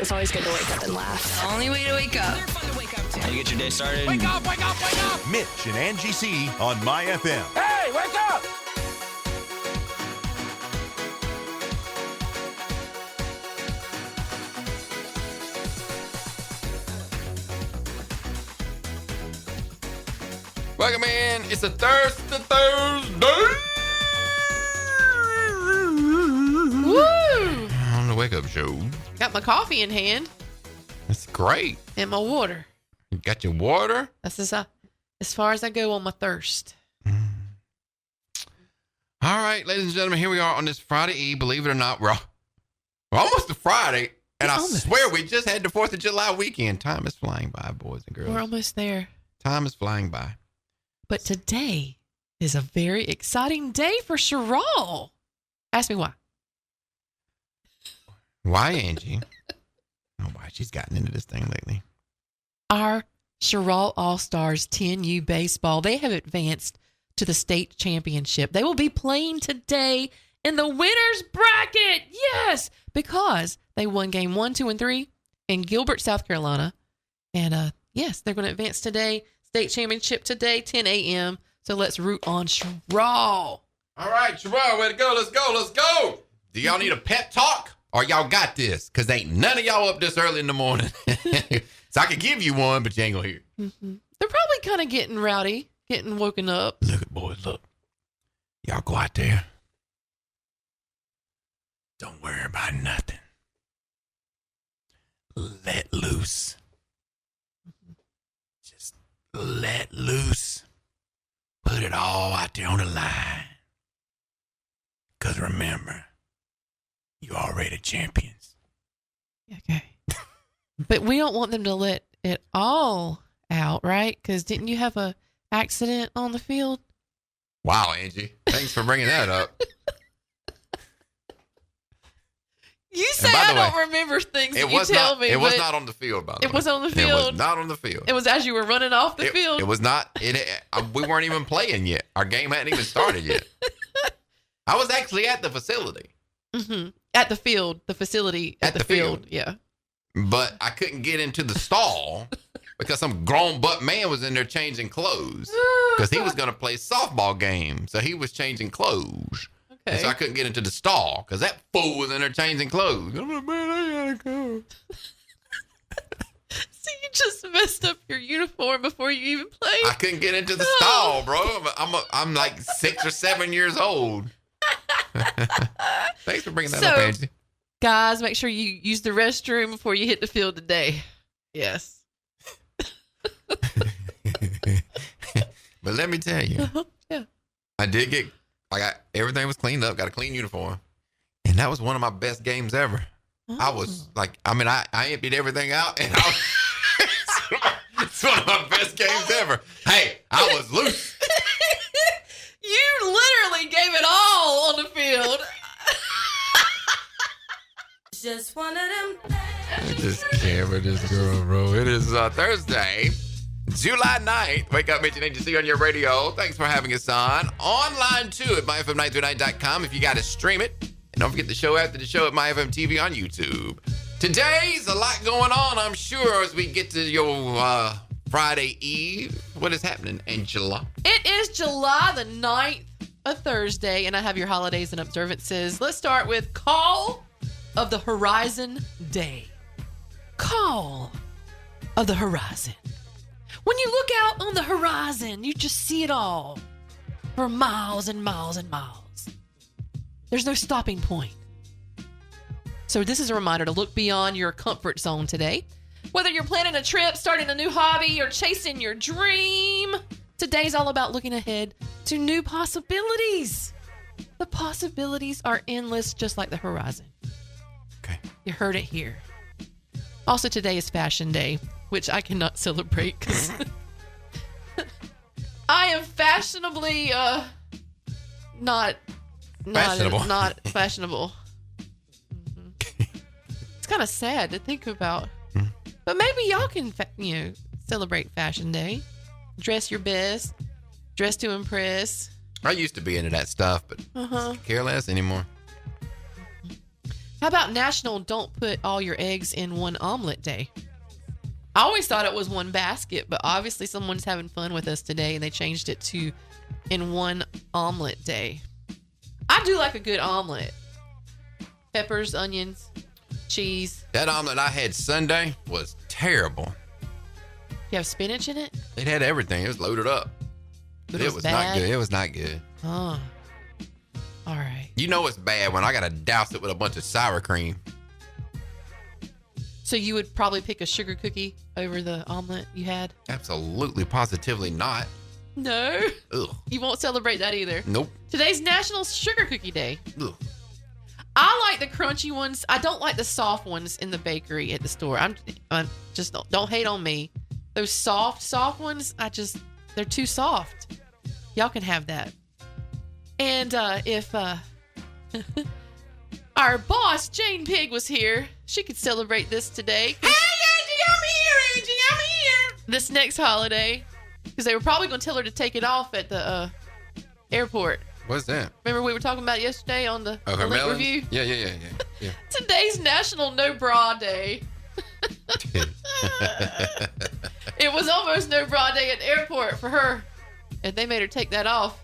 It's always good to wake up and laugh. The only way to wake up. They're fun to wake up to. How you get your day started? Wake up, wake up, wake up! Mitch and Angie C on My FM. Hey, wake up! Welcome in. It's a Thursday. Woo! On the Wake Up Show. Got my coffee in hand That's great. and my water. You got your water? That's as far as I go on my thirst. All right, ladies and gentlemen, here we are on this Friday Eve. Believe it or not, we're almost to Friday. And I swear we just had the 4th of July weekend. Time is flying by, boys and girls. We're almost there. Time is flying by. But today is a very exciting day for Sherrall. Ask me why. Why, Angie? Oh, why she's gotten into this thing lately. Our Sherrall All-Stars 10U baseball, they have advanced to the state championship. They will be playing today in the winner's bracket. Yes, because they won game 1, 2, and 3 in Gilbert, South Carolina. And yes, they're going to advance today. State championship today, 10 a.m. So let's root on Sherrall. All right, Sherrall, way to go. Let's go. Let's go. Do y'all need a pep talk? Or y'all got this? Because ain't none of y'all up this early in the morning. So I could give you one, but you ain't going to hear it. Mm-hmm. They're probably kind of getting rowdy, getting woken up. Look, boys, look. Y'all go out there. Don't worry about nothing. Let loose. Just let loose. Put it all out there on the line. Because remember, you already champions. Okay. But we don't want them to let it all out, right? Because didn't you have a accident on the field? Wow, Angie. Thanks for bringing that up. You say by I the way, don't remember things that you tell me. It was not on the field, by the way. It wasn't on the field? It was not on the field. It was as you were running off the field? It was not. We weren't even playing yet. Our game hadn't even started yet. I was actually at the facility. Mm-hmm. At the field, the facility at the field. Yeah. But I couldn't get into the stall because some grown butt man was in there changing clothes because he was going to play softball game. So he was changing clothes. Okay. And so I couldn't get into the stall because that fool was in there changing clothes. I'm like, man, I gotta go. So you just messed up your uniform before you even played? I couldn't get into the stall, bro. I'm like 6 or 7 years old. Thanks for bringing that up, Angie. Guys, make sure you use the restroom before you hit the field today. Yes. But let me tell you, yeah. I did get, everything was cleaned up, got a clean uniform. And that was one of my best games ever. Oh. I was like, I emptied everything out and it's one of my best games ever. Hey, I was loose. You literally gave it all on the field. Just one of them. I just can't with this girl, bro. It is Thursday, July 9th. Wake up, Mitch and Angie on your radio. Thanks for having us on. Online, too, at myfm939.com if you got to stream it. And don't forget the show after the show at MyFM TV on YouTube. Today's a lot going on, I'm sure, as we get to your Friday Eve. What is happening, Angela? It is July the 9th, a Thursday, and I have your holidays and observances. Let's start with Call of the Horizon Day. Call of the Horizon. When you look out on the horizon, you just see it all for miles and miles and miles. There's no stopping point. So this is a reminder to look beyond your comfort zone today. Whether you're planning a trip, starting a new hobby, or chasing your dream, today's all about looking ahead to new possibilities. The possibilities are endless, just like the horizon. Okay. You heard it here. Also, today is Fashion Day, which I cannot celebrate because I am fashionably not fashionable. Mm-hmm. It's kind of sad to think about, but maybe y'all can celebrate Fashion Day. Dress your best, dress to impress. I used to be into that stuff, but care less anymore. How about National Don't Put All Your Eggs in One Omelet Day? I always thought it was one basket, but obviously someone's having fun with us today and they changed it to in one omelet day. I do like a good omelet. Peppers, onions, cheese. That omelet I had Sunday was terrible. You have spinach in it? It had everything. It was loaded up. But It was not good. It was not good. Oh. All right. You know it's bad when I got to douse it with a bunch of sour cream. So you would probably pick a sugar cookie over the omelet you had? Absolutely, positively not. No. Ugh. You won't celebrate that either. Nope. Today's National Sugar Cookie Day. Ugh. I like the crunchy ones. I don't like the soft ones in the bakery at the store. I'm just don't hate on me. Those soft ones, they're too soft. Y'all can have that. And if our boss Jane Pig was here, she could celebrate this today. Hey, Angie, I'm here. Angie, I'm here. This next holiday, because they were probably going to tell her to take it off at the airport. What's that? Remember we were talking about it yesterday on the Oh, her Link melons? Review? Yeah. Today's National No Bra Day. It was almost No Bra Day at the airport for her, and they made her take that off.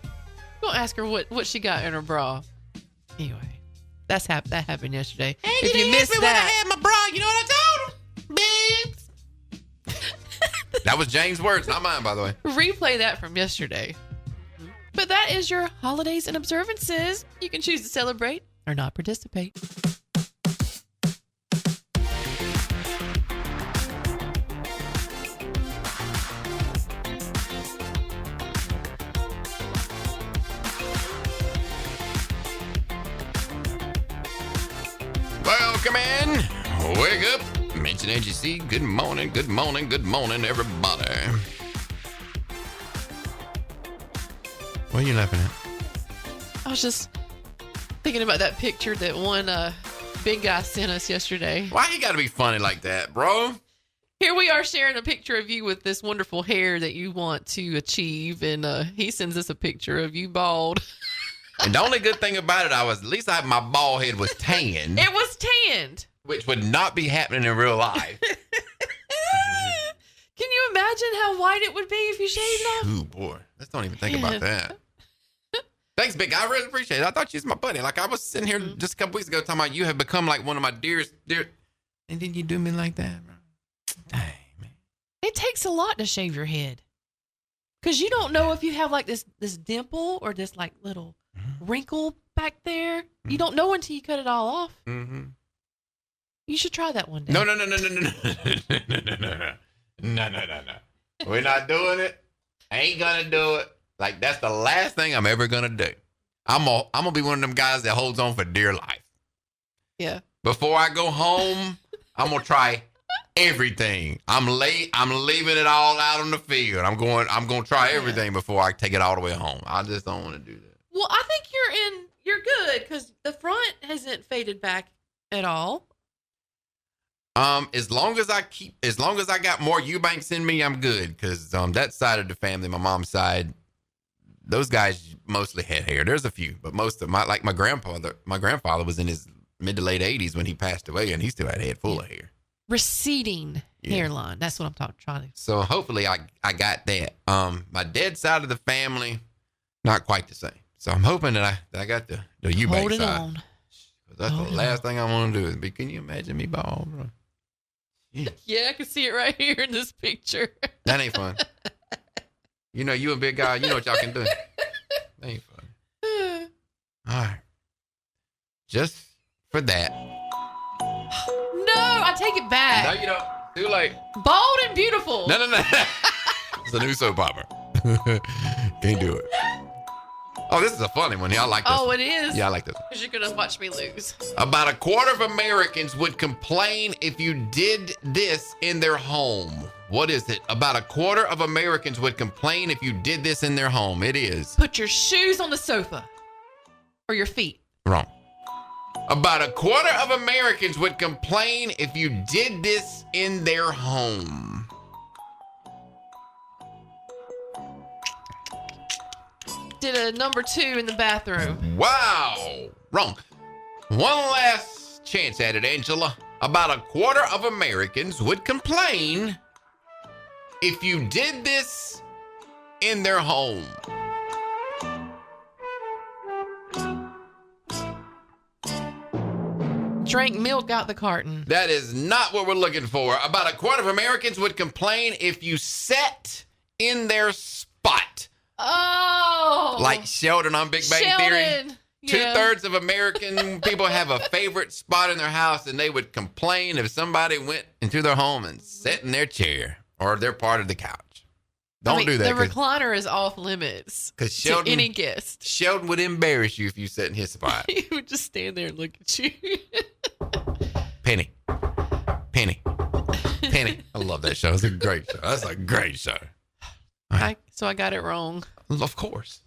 Don't ask her what she got in her bra. Anyway, that happened yesterday. Hey, if you missed when I had my bra, you know what I told him? Babes. That was James' words, not mine, by the way. replay that from yesterday. But that is your holidays and observances. You can choose to celebrate or not participate. Welcome in. Wake up. Mention AGC. Good morning, everybody. What are you laughing at? I was just thinking about that picture that one big guy sent us yesterday. Why you gotta be funny like that, bro? Here we are sharing a picture of you with this wonderful hair that you want to achieve, and he sends us a picture of you bald. And the only good thing about it, at least my bald head was tan. It was tanned. Which would not be happening in real life. Can you imagine how white it would be if you shaved off? Ooh, boy. Let's don't even think about that. Thanks, Big Guy. I really appreciate it. I thought you was my buddy. Like, I was sitting here just a couple weeks ago talking about you have become like one of my dearest. And then you do me like that, bro. Dang, man. It takes a lot to shave your head. Because you don't know if you have like this dimple or this like little wrinkle back there. You don't know until you cut it all off. Mm-hmm. You should try that one day. No. We're not doing it. Ain't gonna do it. Like, that's the last thing I'm ever gonna do. I'm gonna be one of them guys that holds on for dear life. Yeah. Before I go home, I'm gonna try everything. I'm leaving it all out on the field. I'm gonna try everything before I take it all the way home. I just don't want to do that. Well, I think you're good because the front hasn't faded back at all. As long as I got more Eubanks in me, I'm good. Cause that side of the family, my mom's side, those guys mostly had hair. There's a few, but most of my grandfather was in his mid to late 80s when he passed away, and he still had a head full of hair. Receding hairline. That's what I'm trying to. So hopefully I got that. My dad's side of the family, not quite the same. So I'm hoping that I got the Eubank Hold it side. on. That's the last thing I want to do is be. Can you imagine me bald, bro? Yeah, I can see it right here in this picture. That ain't fun. You know, you a big guy. You know what y'all can do. That ain't fun. All right. Just for that. No, I take it back. No, you don't. Too late. Bold and beautiful. No. It's a new soap opera. Can't do it. Oh, this is a funny one. Y'all like this? Oh, it is? Yeah, I like this. Because you're going to watch me lose. About a quarter of Americans would complain if you did this in their home. What is it? About a quarter of Americans would complain if you did this in their home. It is. Put your shoes on the sofa. Or your feet. Wrong. About a quarter of Americans would complain if you did this in their home. Did a number 2 in the bathroom. Wow. Wrong. One last chance at it, Angela. About a quarter of Americans would complain if you did this in their home. Drank milk out the carton. That is not what we're looking for. About a quarter of Americans would complain if you sat in their spot. Oh. Like Sheldon on Big Bang Theory. Sheldon. Yeah. 2/3 of American people have a favorite spot in their house, and they would complain if somebody went into their home and sat in their chair or their part of the couch. Don't do that. The recliner is off limits to any guest. Sheldon would embarrass you if you sat in his spot. He would just stand there and look at you. Penny. I love that show. It's a great show. That's a great show. So I got it wrong. Of course.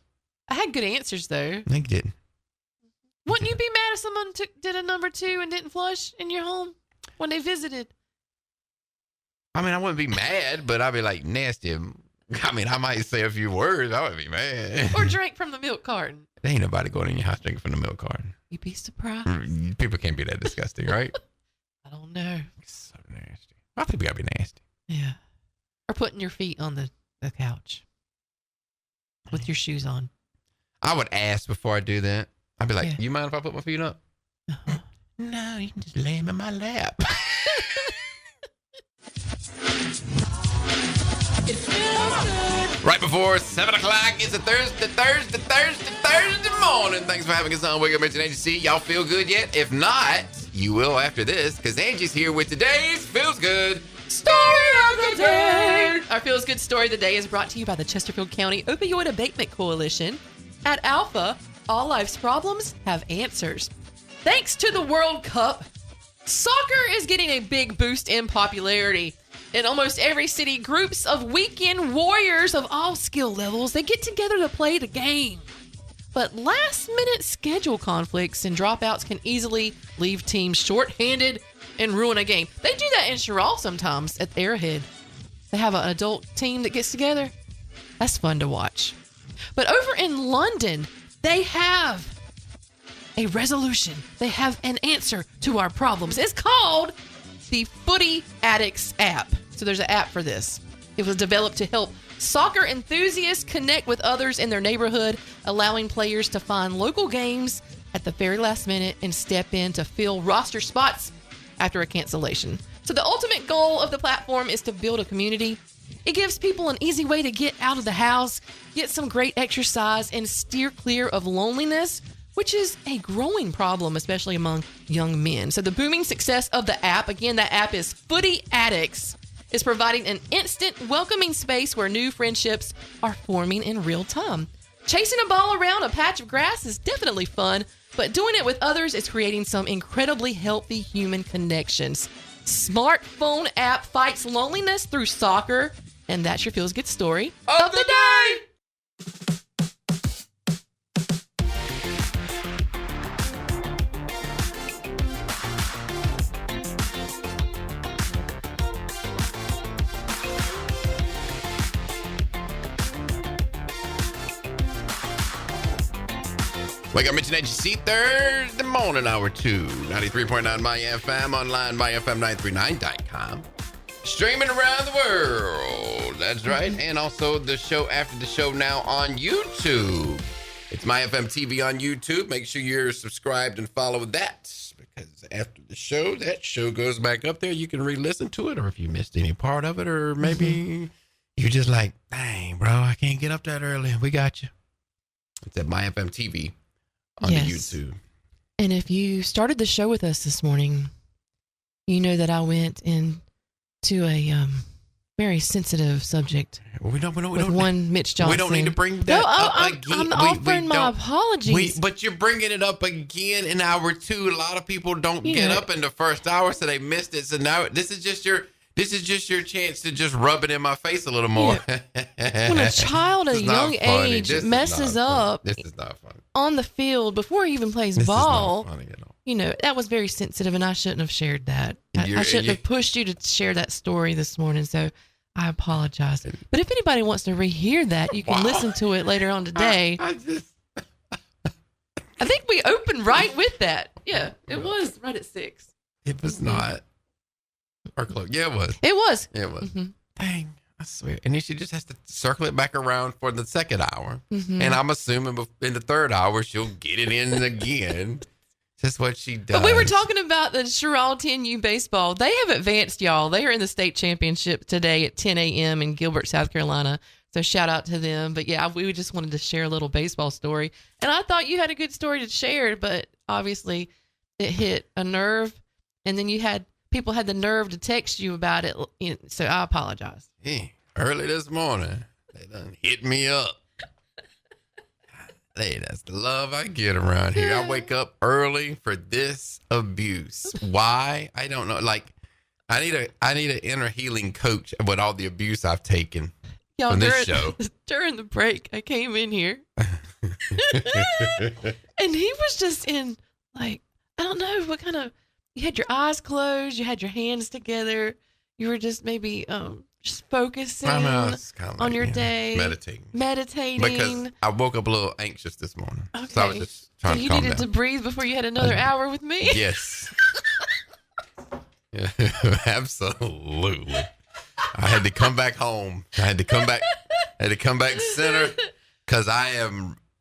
I had good answers, though. I think you did. Wouldn't you be mad if someone did a number 2 and didn't flush in your home when they visited? I mean, I wouldn't be mad, but I'd be like, nasty. I mean, I might say a few words. I wouldn't be mad. Or drank from the milk carton. There ain't nobody going in your house drinking from the milk carton. You'd be surprised. People can't be that disgusting, right? I don't know. So nasty. I think we gotta be nasty. Yeah. Or putting your feet on the couch with your shoes on. I would ask before I do that. I'd be like, Yeah. you mind if I put my feet up? Uh-huh. No, you can just lay them in my lap. Right before 7 o'clock, it's a Thursday morning. Thanks for having us on Wake Up Mention Agency. Y'all feel good yet? If not, you will after this, because Angie's here with today's Feels Good Story of the Day. Our Feels Good Story of the Day is brought to you by the Chesterfield County Opioid Abatement Coalition. At Alpha, all life's problems have answers. Thanks to the World Cup, soccer is getting a big boost in popularity. In almost every city, groups of weekend warriors of all skill levels, they get together to play the game. But last-minute schedule conflicts and dropouts can easily leave teams short-handed and ruin a game. They do that in Sherrall sometimes at Arrowhead. They have an adult team that gets together. That's fun to watch. But over in London, they have a resolution. They have an answer to our problems. It's called the Footy Addicts app. So there's an app for this. It was developed to help soccer enthusiasts connect with others in their neighborhood, allowing players to find local games at the very last minute and step in to fill roster spots after a cancellation. So the ultimate goal of the platform is to build a community. It gives people an easy way to get out of the house, get some great exercise, and steer clear of loneliness, which is a growing problem, especially among young men. So the booming success of the app, again, that app is Footy Addicts, is providing an instant, welcoming space where new friendships are forming in real time. Chasing a ball around a patch of grass is definitely fun, but doing it with others is creating some incredibly healthy human connections. Smartphone app fights loneliness through soccer, and that's your Feels Good Story of the Day. Wake Up Mention Agency, Thursday morning, hour 2. 93.9 My FM, online, myfm939.com. Streaming around the world. That's right. And also the show after the show now on YouTube. It's My FM TV on YouTube. Make sure you're subscribed and follow that, because after the show, that show goes back up there. You can re-listen to it, or if you missed any part of it, or maybe you're just like, dang, bro, I can't get up that early. We got you. It's at My FM TV. On the YouTube. And if you started the show with us this morning, you know that I went into a very sensitive subject. Well, we don't one Mitch Johnson. We don't need to bring that up again. I'm offering my apologies. But you're bringing it up again in hour 2. A lot of people don't get up in the first hour, so they missed it. So now this is just your chance to just rub it in my face a little more. Yeah. When a child at a young age messes up, this is not funny. On the field before he even plays this ball, is not funny at all. You know, that was very sensitive, and I shouldn't have shared that. I shouldn't have pushed you to share that story this morning, so I apologize. But if anybody wants to rehear that, you can listen to it later on today. I think we opened right with that. Yeah, it was right at 6. It was not. Or close. Yeah, it was. It was. Yeah, it was. Mm-hmm. Dang, I swear. And then she just has to circle it back around for the second hour. Mm-hmm. And I'm assuming in the third hour, she'll get it in again. Just what she does. But we were talking about the Sherrall 10U baseball. They have advanced, y'all. They are in the state championship today at 10 a.m. in Gilbert, South Carolina. So shout out to them. But yeah, we just wanted to share a little baseball story. And I thought you had a good story to share, but obviously it hit a nerve. And then people had the nerve to text you about it. So I apologize. Hey, early this morning, they done hit me up. Hey, that's the love I get around here. I wake up early for this abuse. Why? I don't know. Like, I need an inner healing coach with all the abuse I've taken Y'all, from this show. During the break, I came in here. And he was just in, like, I don't know what kind of, you had your eyes closed, you had your hands together, you were just maybe just focusing on your day. Meditating. Because I woke up a little anxious this morning. Okay. So I was just trying to calm down. You needed to breathe before you had another hour with me? Yes. Yeah, absolutely. I had to come back home. I had to come back center because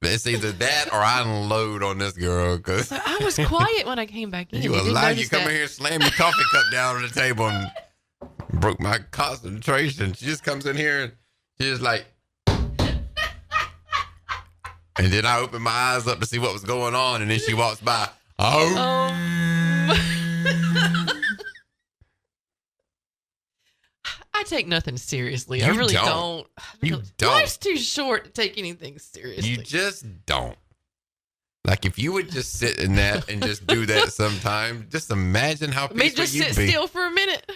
it's either that or I unload on this girl. Cause So I was quiet when I came back in. you alive. You come in here, slam your coffee cup down on the table and broke my concentration. She just comes in here and she's just like, and then I opened my eyes up to see what was going on, and then she walks by. I take nothing seriously. I You really don't. You don't. Life's too short to take anything seriously. You just don't. Like, if you would just sit in that and just do that sometime, just imagine how peaceful just you'd sit be. still for a minute.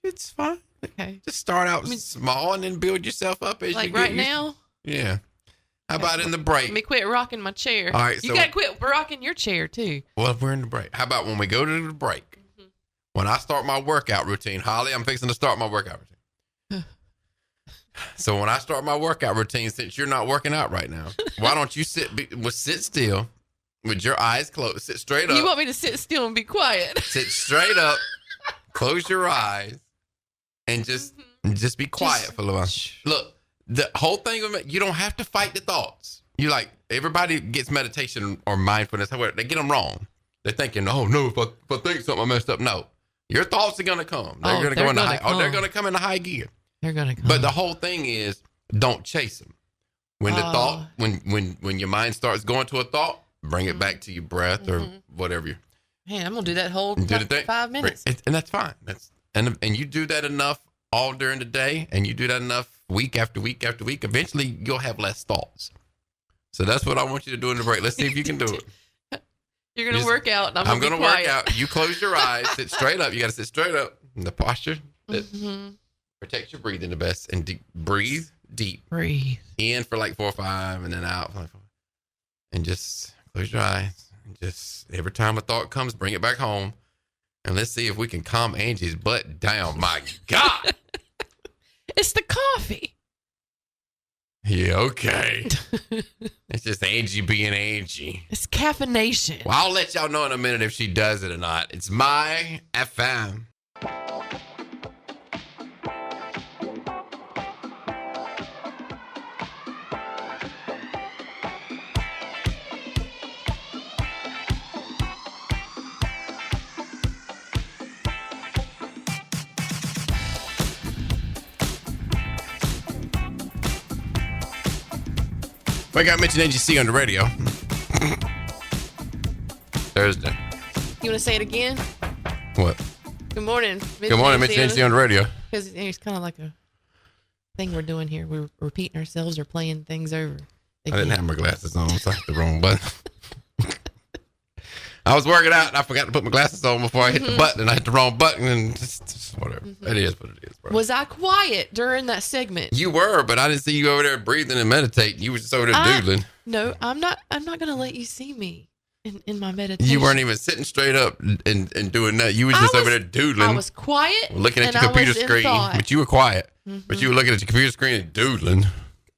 It's fine. Okay. Just start out small and then build yourself up as you Like get right used- now? Yeah. How about in the break? Let me quit rocking my chair. All right, you so- got to quit rocking your chair, too. Well, we're in the break. How about when we go to the break? When I start my workout routine, Holly, I'm fixing to start my workout routine. So when I start my workout routine, since you're not working out right now, why don't you sit still with your eyes closed, sit straight up. You want me to sit still and be quiet? Sit straight up, close your eyes, and just be quiet for a little while. Look, the whole thing of it, you don't have to fight the thoughts. You like, everybody gets meditation or mindfulness, however, they get them wrong. They're thinking, oh no, if I think something I messed up. No, your thoughts are gonna come. They're gonna go into high. They're gonna come into high gear. They're gonna come. But the whole thing is, don't chase them. When the thought, when your mind starts going to a thought, bring it back to your breath or whatever. Man, I'm gonna do that whole 5 minutes. And that's fine. And you do that enough all during the day, and you do that enough week after week after week. Eventually, you'll have less thoughts. So that's what I want you to do in the break. Let's see if you can do it. You're gonna work out. And I'm gonna be work quiet. out. You close your eyes, sit straight up. You got to sit straight up in the posture that protects your breathing the best, and breathe deep. Breathe in for like 4 or 5, and then out for like 4. And just close your eyes. And just every time a thought comes, bring it back home, and let's see if we can calm Angie's butt down. My God, It's the coffee. yeah, okay. It's just Angie being Angie. It's caffeination. Well, I'll let y'all know in a minute if she does it or not. It's my FM. Wake Up, Mitch and AGC on the radio. Thursday. You want to say it again? What? Good morning. Good morning, Mitch and AGC on the radio. Because it's kind of like a thing we're doing here. We're repeating ourselves or playing things over. I didn't have my glasses on, so I hit the wrong button. I was working out and I forgot to put my glasses on before I hit the button, and I hit the wrong button, and just whatever. It is what it is, bro. Was I quiet during that segment? You were, but I didn't see you over there breathing and meditating. You were just over there doodling. No, I'm not going to let you see me in my meditation. You weren't even sitting straight up and doing that. You were just over there doodling. I was quiet. Looking at your computer screen. But you were quiet. But you were looking at your computer screen and doodling.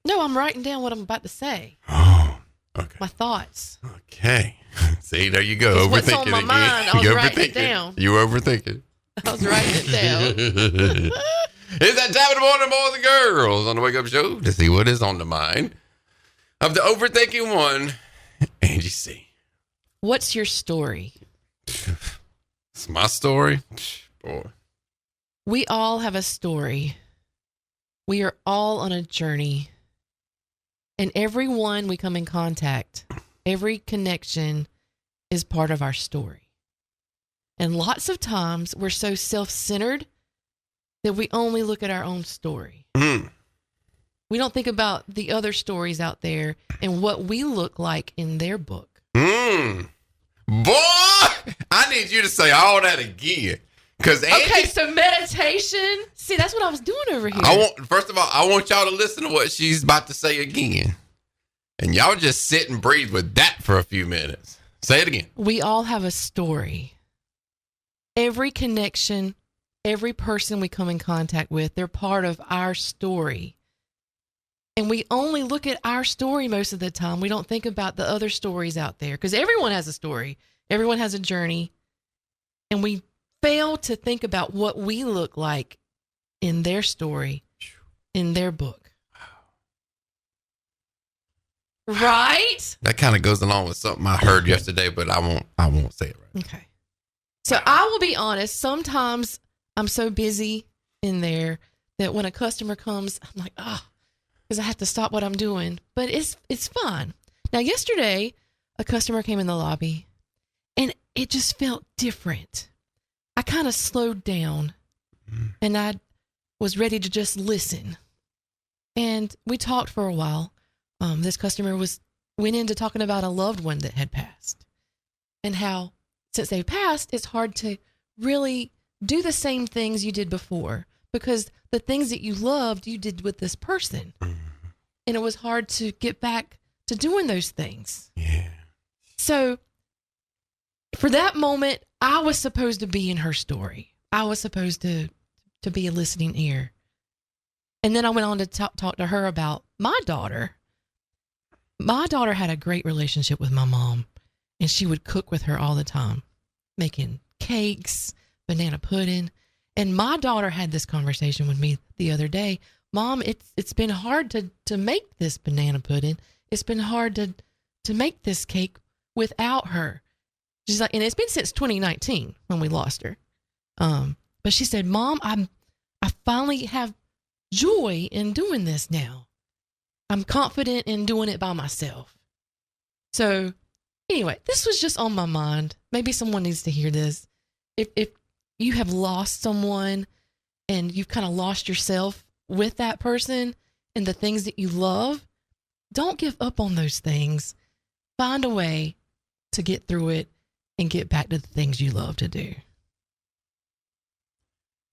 No, I'm writing down what I'm about to say. Oh. Okay. My thoughts. Okay. See, there you go. What's Overthinking on my again. mind, I was You writing it overthinking. down. You overthinking. I was writing it down. It's that time of the morning, boys and girls, on the Wake Up Show to see what is on the mind of the overthinking one, Angie C. What's your story? It's my story. Boy. We all have a story. We are all on a journey. And everyone we come in contact, every connection is part of our story. And lots of times we're so self-centered that we only look at our own story. We don't think about the other stories out there and what we look like in their book. Boy, I need you to say all that again. Okay, so meditation. See, that's what I was doing over here. First of all, I want y'all to listen to what she's about to say again. And y'all just sit and breathe with that for a few minutes. Say it again. We all have a story. Every connection, every person we come in contact with, they're part of our story. And we only look at our story most of the time. We don't think about the other stories out there because everyone has a story. Everyone has a journey. And we fail to think about what we look like in their story, in their book. Right? That kind of goes along with something I heard yesterday, but I won't say it right. Okay. So I will be honest, sometimes I'm so busy in there that when a customer comes, I'm like, because I have to stop what I'm doing. But it's fun. Now, yesterday, a customer came in the lobby, and it just felt different. I kind of slowed down, and I was ready to just listen. And we talked for a while. This customer went into talking about a loved one that had passed, and how since they passed, it's hard to really do the same things you did before because the things that you loved, you did with this person. And it was hard to get back to doing those things. Yeah. So for that moment, I was supposed to be in her story. I was supposed to be a listening ear. And then I went on to talk to her about my daughter. My daughter had a great relationship with my mom, and she would cook with her all the time, making cakes, banana pudding. And my daughter had this conversation with me the other day. Mom, it's been hard to make this banana pudding. It's been hard to make this cake without her. She's like, and it's been since 2019 when we lost her. But she said, Mom, I finally have joy in doing this now. I'm confident in doing it by myself. So anyway, this was just on my mind. Maybe someone needs to hear this. If you have lost someone and you've kind of lost yourself with that person and the things that you love, don't give up on those things. Find a way to get through it and get back to the things you love to do.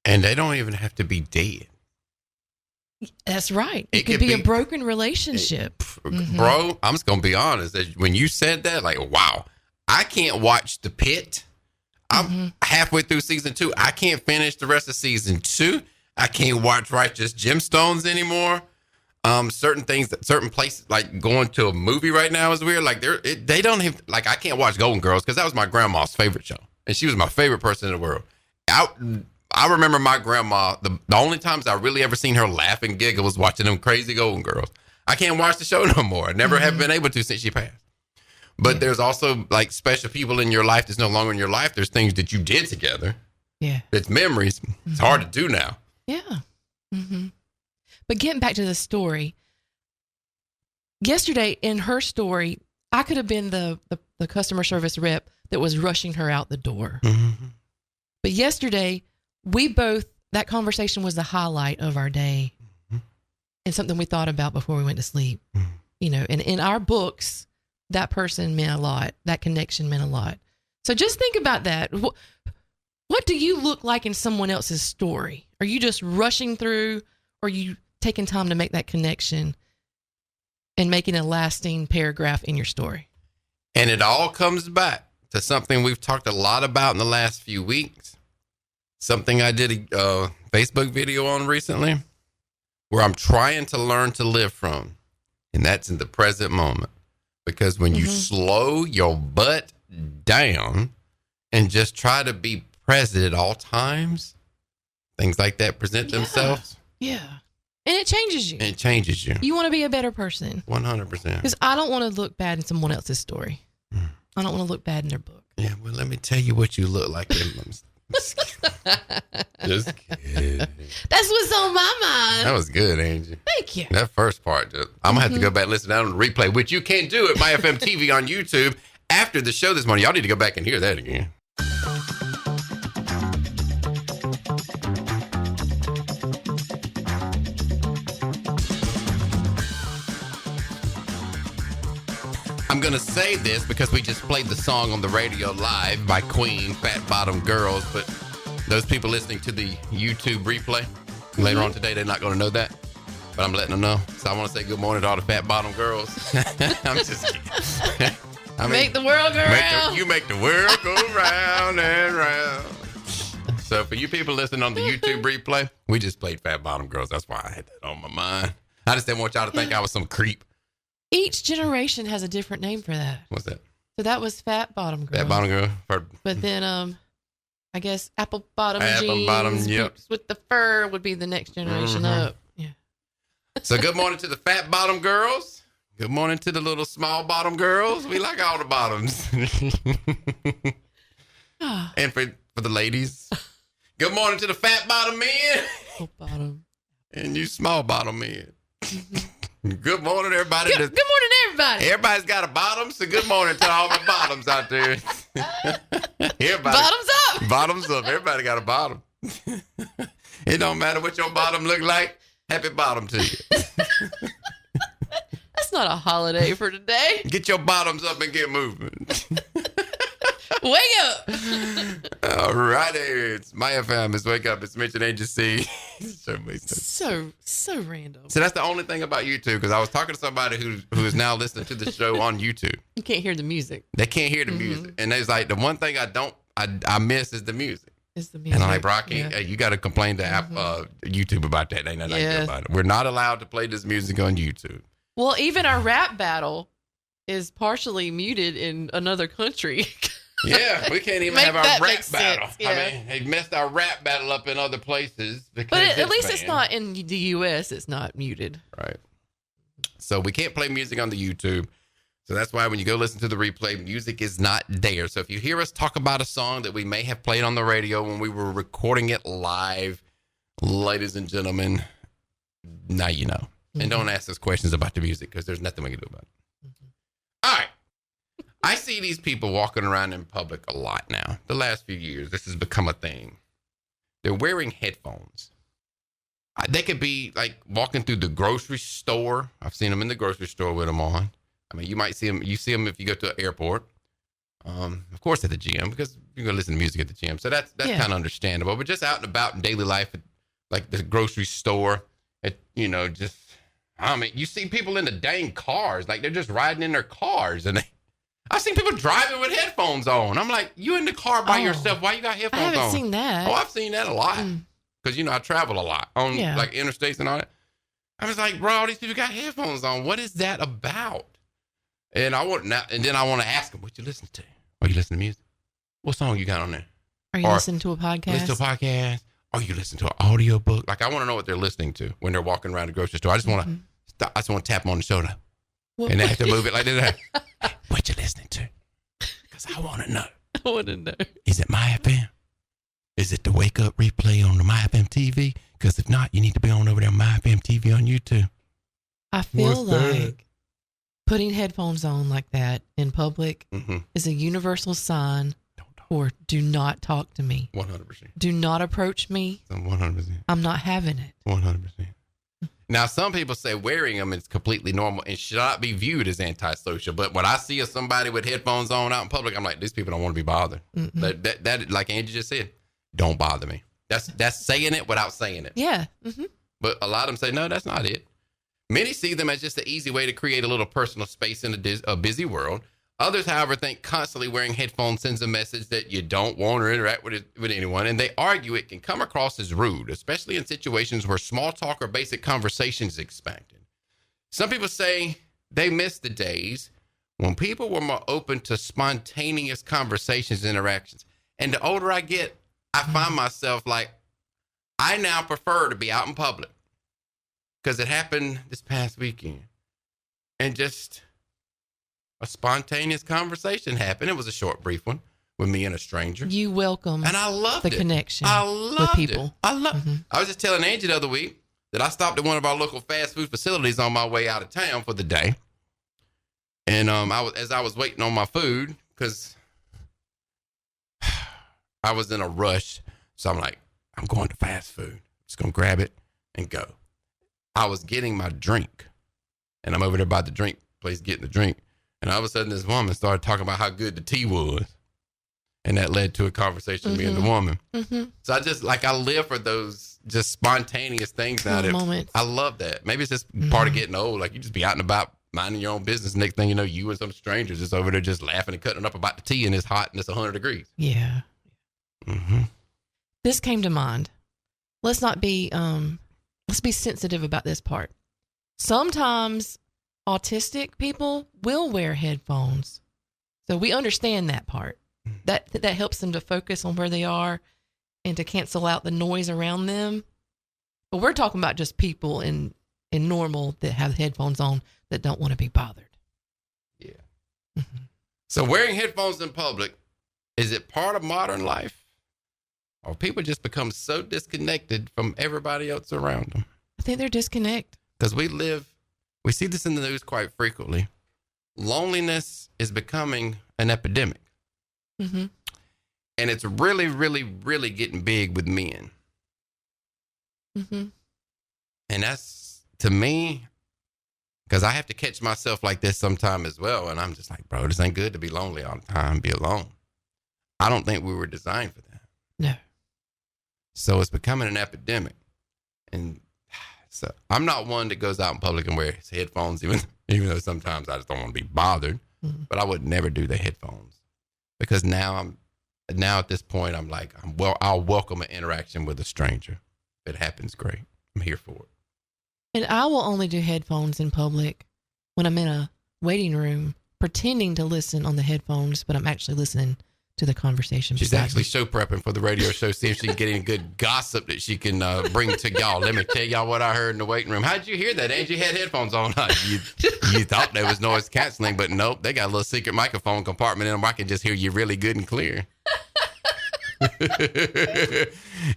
And they don't even have to be dead. That's right. It could be a broken relationship. Bro, I'm just going to be honest. When you said that, like, wow, I can't watch The Pit. I'm halfway through season 2. I can't finish the rest of season 2. I can't watch Righteous Gemstones anymore. Certain things, certain places, like going to a movie right now is weird. Like they don't have, like, I can't watch Golden Girls because that was my grandma's favorite show. And she was my favorite person in the world. I remember my grandma, the only times I really ever seen her laugh and giggle was watching them crazy Golden Girls. I can't watch the show no more. I never have been able to since she passed. But there's also like special people in your life that's no longer in your life. There's things that you did together. Yeah. It's memories. It's hard to do now. Yeah. But getting back to the story, yesterday in her story, I could have been the customer service rep that was rushing her out the door. But yesterday, that conversation was the highlight of our day and something we thought about before we went to sleep. You know, and in our books, that person meant a lot. That connection meant a lot. So just think about that. What do you look like in someone else's story? Are you just rushing through, or are you taking time to make that connection and making a lasting paragraph in your story? And it all comes back to something we've talked a lot about in the last few weeks. Something I did a Facebook video on recently, where I'm trying to learn to live from. And that's in the present moment. because when you slow your butt down and just try to be present at all times, things like that present themselves. Yeah. And it changes you. And it changes you. You want to be a better person. 100%. Because I don't want to look bad in someone else's story. I don't want to look bad in their book. Yeah, well, let me tell you what you look like. Just kidding. That's what's on my mind. That was good, Angie. Thank you. That first part, I'm going to have to go back and listen down on the replay, which you can do at MyFM TV on YouTube after the show this morning. Y'all need to go back and hear that again. I'm going to say this because we just played the song on the radio live by Queen, Fat Bottom Girls, but those people listening to the YouTube replay later on today, they're not going to know that, but I'm letting them know. So I want to say good morning to all the Fat Bottom Girls. I'm just kidding. Make the world go round. You make the world go round and round. So for you people listening on the YouTube replay, we just played Fat Bottom Girls. That's why I had that on my mind. I just didn't want y'all to think I was some creep. Each generation has a different name for that. What's that? So that was Fat Bottom Girl. Fat Bottom Girl. But then, I guess Apple Bottom Apple Bottom, yep. boots with the fur would be the next generation up. Yeah. So good morning to the Fat Bottom Girls. Good morning to the little small bottom girls. We like all the bottoms. And for the ladies, good morning to the fat bottom men. Bottom. And you small bottom men. Good morning, everybody. Good morning, everybody. Everybody's got a bottom, so good morning to all the bottoms out there. Everybody, Bottoms up. Bottoms up. Everybody got a bottom. It don't matter what your bottom look like. Happy bottom to you. That's not a holiday for today. Get your bottoms up and get moving. Wake up. All righty. It's my FM. It's Wake Up. It's Mitch and Agency. So random. So that's the only thing about YouTube, because I was talking to somebody who is now listening to the show on YouTube. You can't hear the music. They can't hear the music. And they was like, the one thing I miss is the music. It's the music. And I'm like, Rocky, hey, you got to complain to YouTube about that. They ain't nothing I can do about it. We're not allowed to play this music on YouTube. Well, even our rap battle is partially muted in another country. Yeah, we can't even have our rap battle. Sense, yeah. I mean, they messed our rap battle up in other places. But at least it's not in the U.S. It's not muted. Right. So we can't play music on the YouTube. So that's why when you go listen to the replay, music is not there. So if you hear us talk about a song that we may have played on the radio when we were recording it live, ladies and gentlemen, now you know. And don't ask us questions about the music, because there's nothing we can do about it. All right. I see these people walking around in public a lot now. The last few years, this has become a thing. They're wearing headphones. They could be like walking through the grocery store. I've seen them in the grocery store with them on. I mean, you might see them. You see them if you go to an airport. Of course, at the gym, because you're going to listen to music at the gym. So that's kind of understandable. But just out and about in daily life, like the grocery store, you see people in the dang cars. Like they're just riding in their cars. And I've seen people driving with headphones on. I'm like, you in the car by yourself. Why you got headphones on? I haven't seen that. Oh, I've seen that a lot. Because, I travel a lot on like interstates and all that. I was like, bro, all these people got headphones on. What is that about? And then I want to ask them, what you listen to? Are you listening to music? What song you got on there? Are you listening to a podcast? Listen to a podcast. Are you listening to an audio book? Like, I want to know what they're listening to when they're walking around the grocery store. I just want to tap them on the shoulder. And they have to move it like that. Hey, what you listening to? Because I want to know. I want to know. Is it My FM? Is it the Wake Up replay on the My FM TV? Because if not, you need to be on over there on My FM TV on YouTube. I feel like putting headphones on like that in public is a universal sign for do not talk to me. 100%. Do not approach me. 100%. I'm not having it. 100%. Now, some people say wearing them is completely normal and should not be viewed as antisocial. But when I see somebody with headphones on out in public, I'm like, these people don't want to be bothered. That, like Angie just said, don't bother me. That's saying it without saying it. Yeah. But a lot of them say, no, that's not it. Many see them as just an easy way to create a little personal space in a busy world. Others, however, think constantly wearing headphones sends a message that you don't want to interact with anyone, and they argue it can come across as rude, especially in situations where small talk or basic conversation is expected. Some people say they miss the days when people were more open to spontaneous conversations, interactions. And the older I get, I find myself like, I now prefer to be out in public because it happened this past weekend. And just a spontaneous conversation happened. It was a short, brief one with me and a stranger. You welcome. And I loved the it. connection I loved with people. It. I was just telling Angie the other week that I stopped at one of our local fast food facilities on my way out of town for the day. And as I was waiting on my food, because I was in a rush. So I'm like, I'm going to fast food. Just going to grab it and go. I was getting my drink. And I'm over there by the drink place getting the drink. And all of a sudden, this woman started talking about how good the tea was. And that led to a conversation with me and the woman. So I live for those just spontaneous things now. Moments. I love that. Maybe it's just part of getting old. Like you just be out and about minding your own business. Next thing you know, you and some strangers just over there just laughing and cutting up about the tea and it's hot and it's 100 degrees. Yeah. This came to mind. Let's be sensitive about this part. Sometimes autistic people will wear headphones. So we understand that part. That helps them to focus on where they are and to cancel out the noise around them. But we're talking about just people in normal that have headphones on that don't want to be bothered. Yeah. So wearing headphones in public, is it part of modern life? Or people just become so disconnected from everybody else around them? I think they're disconnected. Because we see this in the news quite frequently. Loneliness is becoming an epidemic. And it's really, really, really getting big with men. And that's, to me, because I have to catch myself like this sometime as well. And I'm just like, bro, this ain't good to be lonely all the time, be alone. I don't think we were designed for that. No. So it's becoming an epidemic. And so I'm not one that goes out in public and wears headphones, even though sometimes I just don't want to be bothered. But I would never do the headphones. Because now at this point, I'm like, I'll welcome an interaction with a stranger. If it happens, great. I'm here for it. And I will only do headphones in public when I'm in a waiting room, pretending to listen on the headphones, but I'm actually listening to the conversation. She's actually show prepping for the radio show, see if she can get any good gossip that she can bring to y'all. Let me tell y'all what I heard in the waiting room. How'd you hear that? Angie had headphones on. You thought there was noise canceling, but nope. They got a little secret microphone compartment in them where I can just hear you really good and clear.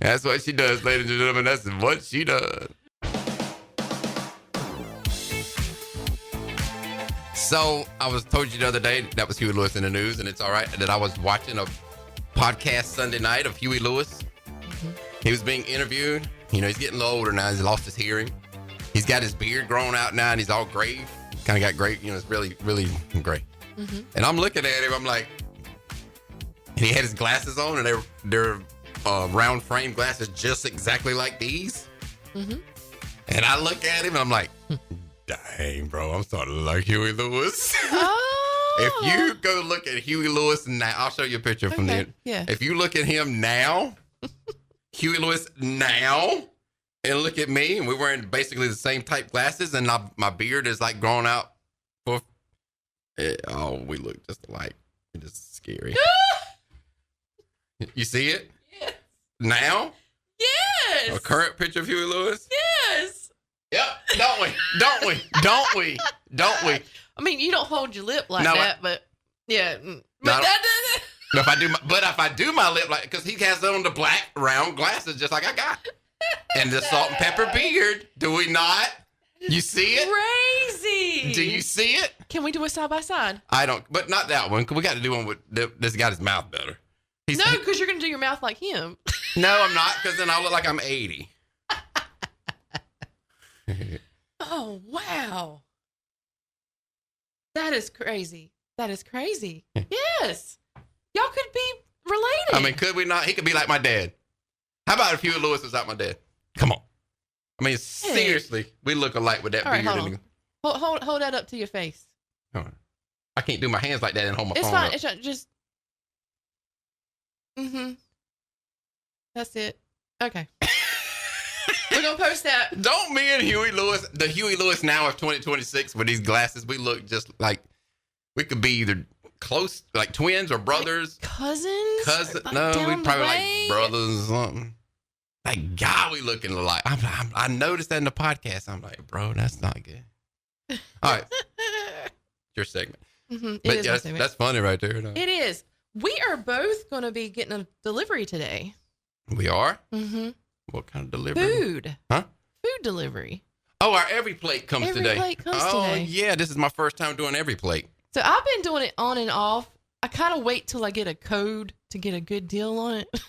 That's what she does, ladies and gentlemen. That's what she does. So I was told you the other day, that was Huey Lewis in the news, and it's all right that I was watching a podcast Sunday night of Huey Lewis. He was being interviewed. You know, he's getting a little older now. He's lost his hearing. He's got his beard grown out now, and he's all gray. Kind of got gray. You know, it's really, really gray. And I'm looking at him. I'm like, and he had his glasses on, and they're round frame glasses just exactly like these. And I look at him, and I'm like, dang, bro, I'm starting to like Huey Lewis. If you go look at Huey Lewis now, I'll show you a picture from there. Yeah. If you look at him now, Huey Lewis now, and look at me, and we're wearing basically the same type glasses, and my beard is like grown out. We look just alike. It is scary. You see it? Yes. Now? Yes. A current picture of Huey Lewis? Yes. Yep. Don't we? I mean, you don't hold your lip like No, that, but yeah. But No, that If I do my lip like, because he has on the black round glasses just like I got, and the salt and pepper beard. Do we not? You see it? crazy. Do you see it? Can we do it side by side? I don't, but not that one. 'Cause we got to do one with this got his mouth better. No, because you're going to do your mouth like him. No, I'm not, because then I'll look like I'm 80. Oh, wow. That is crazy. Yes. Y'all could be related. I mean, could we not? He could be like my dad. How about if Huey Lewis was like my dad? Come on. I mean, seriously, we look alike with that All right, beard. hold that up to your face. I can't do my hands like that and hold my It's phone fine. up. It's not just. That's it. Okay. We're gonna post that. Don't me and Huey Lewis, the Huey Lewis now of 2026 with these glasses, we look just like We could be either close, like twins or brothers. Like cousins? Cousin? Like No, down we the probably way? like brothers or something. Like, God, we looking alike. I noticed that in the podcast. I'm like, bro, that's not good. All right. Your segment. Mm-hmm. It But is yeah, my segment. that's funny right there. It is. We are both going to be getting a delivery today. We are? Mm-hmm. What kind of delivery? Food. Huh? Food delivery. Oh, our Every Plate comes Every today. Plate comes oh, today. yeah. This is my first time doing Every Plate. So I've been doing it on and off. I kind of wait till I get a code to get a good deal on it.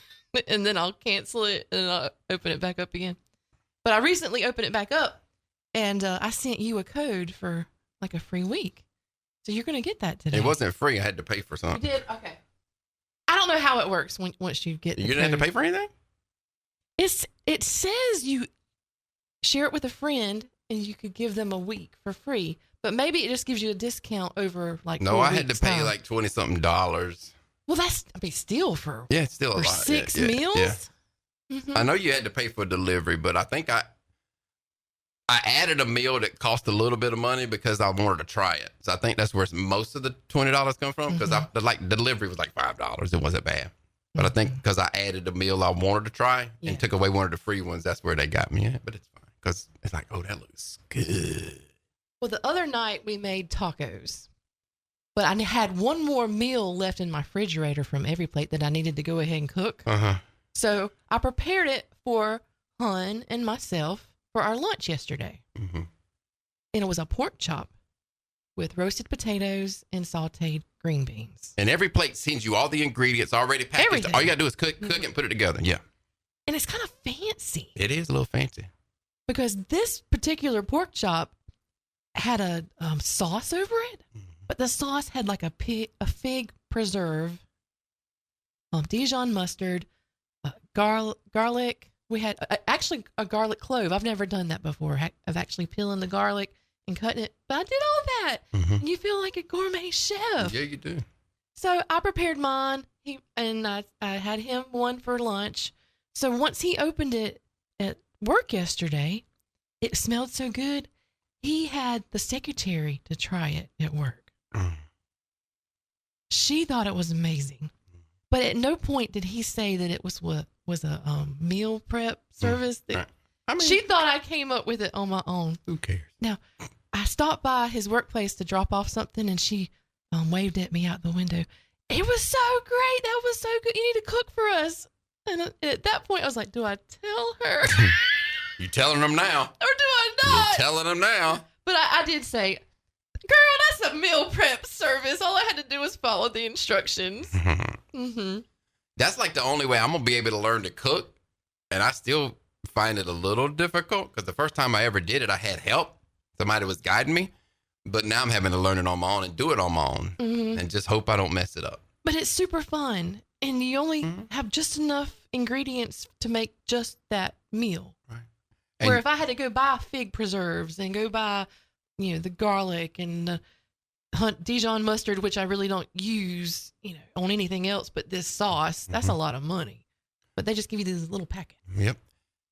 And then I'll cancel it and I'll open it back up again. But I recently opened it back up and I sent you a code for like a free week. So you're going to get that today. It wasn't free. I had to pay for You something. did? Okay. I don't know how it works once you get the You didn't have to code. pay for anything? It says you share it with a friend and you could give them a week for free. But maybe it just gives you a discount over like No, 4 I had to weeks' pay time. like $20-something. Well, that's still for Yeah, it's still a lot. 6 Yeah, meals. Yeah. Mhm. I know you had to pay for delivery, but I think I added a meal that cost a little bit of money because I wanted to try it. So I think that's where most of the $20 come from because the delivery was like $5. It wasn't bad. But I think because I added a meal I wanted to try Yeah. and took away one of the free ones, that's where they got me at. But it's fine because it's like, oh, that looks good. Well, the other night we made tacos, but I had one more meal left in my refrigerator from Every Plate that I needed to go ahead and cook. Uh-huh. So I prepared it for Hun and myself for our lunch yesterday. Mm-hmm. And it was a pork chop with roasted potatoes and sauteed green beans. And Every Plate sends you all the ingredients already packaged. Everything. All you got to do is cook and put it together. Yeah. And it's kind of fancy It is a little fancy. because this particular pork chop had a sauce over it, but the sauce had like a fig preserve, Dijon mustard, garlic. We had actually a garlic clove. I've never done that before, of actually peeling the garlic and cutting it. But I did all that. Mm-hmm. And you feel like a gourmet chef. Yeah, you do. So I prepared mine, and I had him one for lunch. So once he opened it at work yesterday, it smelled so good. He had the secretary to try it at work. Mm. She thought it was amazing, but at no point did he say that it was a meal prep service. Right. I mean, She thought I came up with it on my own. who cares? Now, I stopped by his workplace to drop off something, and she waved at me out the window. It was so great. That was so good. You need to cook for us. And at that point, I was like, do I tell her You telling them now. or do I You're not? telling them now. But I did say, girl, that's a meal prep service. All I had to do was follow the instructions. Mm-hmm. That's like the only way I'm going to be able to learn to cook. And I still find it a little difficult because the first time I ever did it, I had help. Somebody was guiding me. But now I'm having to learn it on my own and do it on my own Mm-hmm. and just hope I don't mess it up. But it's super fun. And you only have just enough ingredients to make just that meal. Right. Where And- if I had to go buy fig preserves and go buy, the garlic and the Dijon mustard, which I really don't use, on anything else but this sauce, that's a lot of money. But they just give you these little packets. Yep.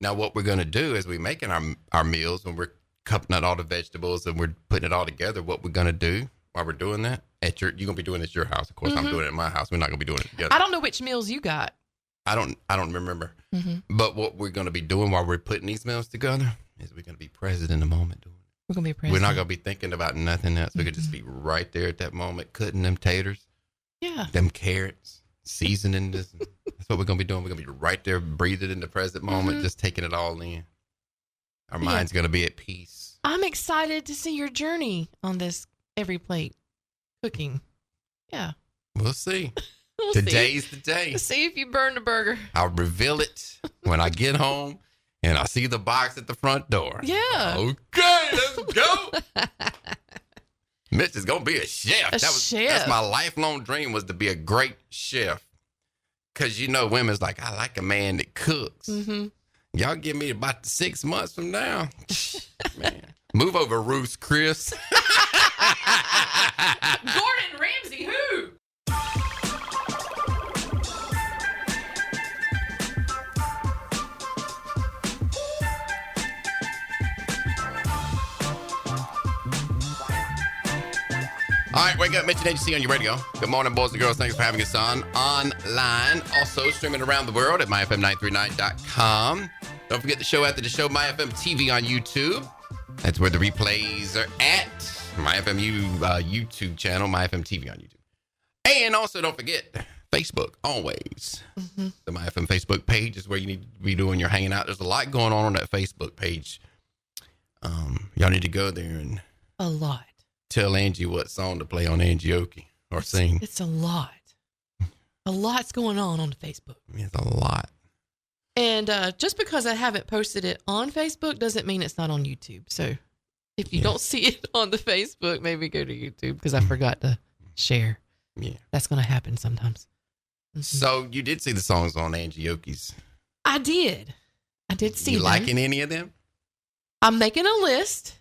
Now, what we're going to do is we're making our meals when we're cutting out all the vegetables and we're putting it all together. What we're going to do while we're doing that you're going to be doing it at your house. Of course, I'm doing it at my house. We're not going to be doing it together. I don't know which meals you got. I don't remember. Mm-hmm. But what we're going to be doing while we're putting these meals together is we're going to be present in the moment doing it. We're going to be present. We're not going to be thinking about nothing else. We could just be right there at that moment, cutting them taters, Yeah. them carrots, seasoning this. That's what we're going to be doing. We're going to be right there, breathing in the present moment, just taking it all in. Our mind's going to be at peace. I'm excited to see your journey on this Every Plate cooking. Yeah. We'll see. We'll Today's the day. see if you burn the burger. I'll reveal it when I get home and I see the box at the front door. Yeah. Okay, let's go. Mitch is going to be a chef. Chef. That's my lifelong dream, was to be a great chef. Because, women's like, I like a man that cooks. Mm-hmm. Y'all give me about 6 months from now. Man. Move over, Ruth Chris. Gordon Ramsay, who? All right, wake up, Mitch and AGC on your radio. Good morning, boys and girls. Thanks for having us online. Also streaming around the world at myfm939.com. Don't forget the show after the show, MyFM TV on YouTube. That's where the replays are at. MyFM YouTube channel, MyFM TV on YouTube. And also don't forget Facebook, always. The MyFM Facebook page is where you need to be doing your hanging out. There's a lot going on that Facebook page. Y'all need to go there and A lot. tell Angie what song to play on Angie Okie or sing. It's a lot. A lot's going on Facebook. It's a lot. And just because I haven't posted it on Facebook doesn't mean it's not on YouTube. So if you don't see it on the Facebook, maybe go to YouTube because I forgot to share. Yeah. That's going to happen sometimes. So you did see the songs on Angie Okie's. I did see You them. liking any of them? I'm making a list.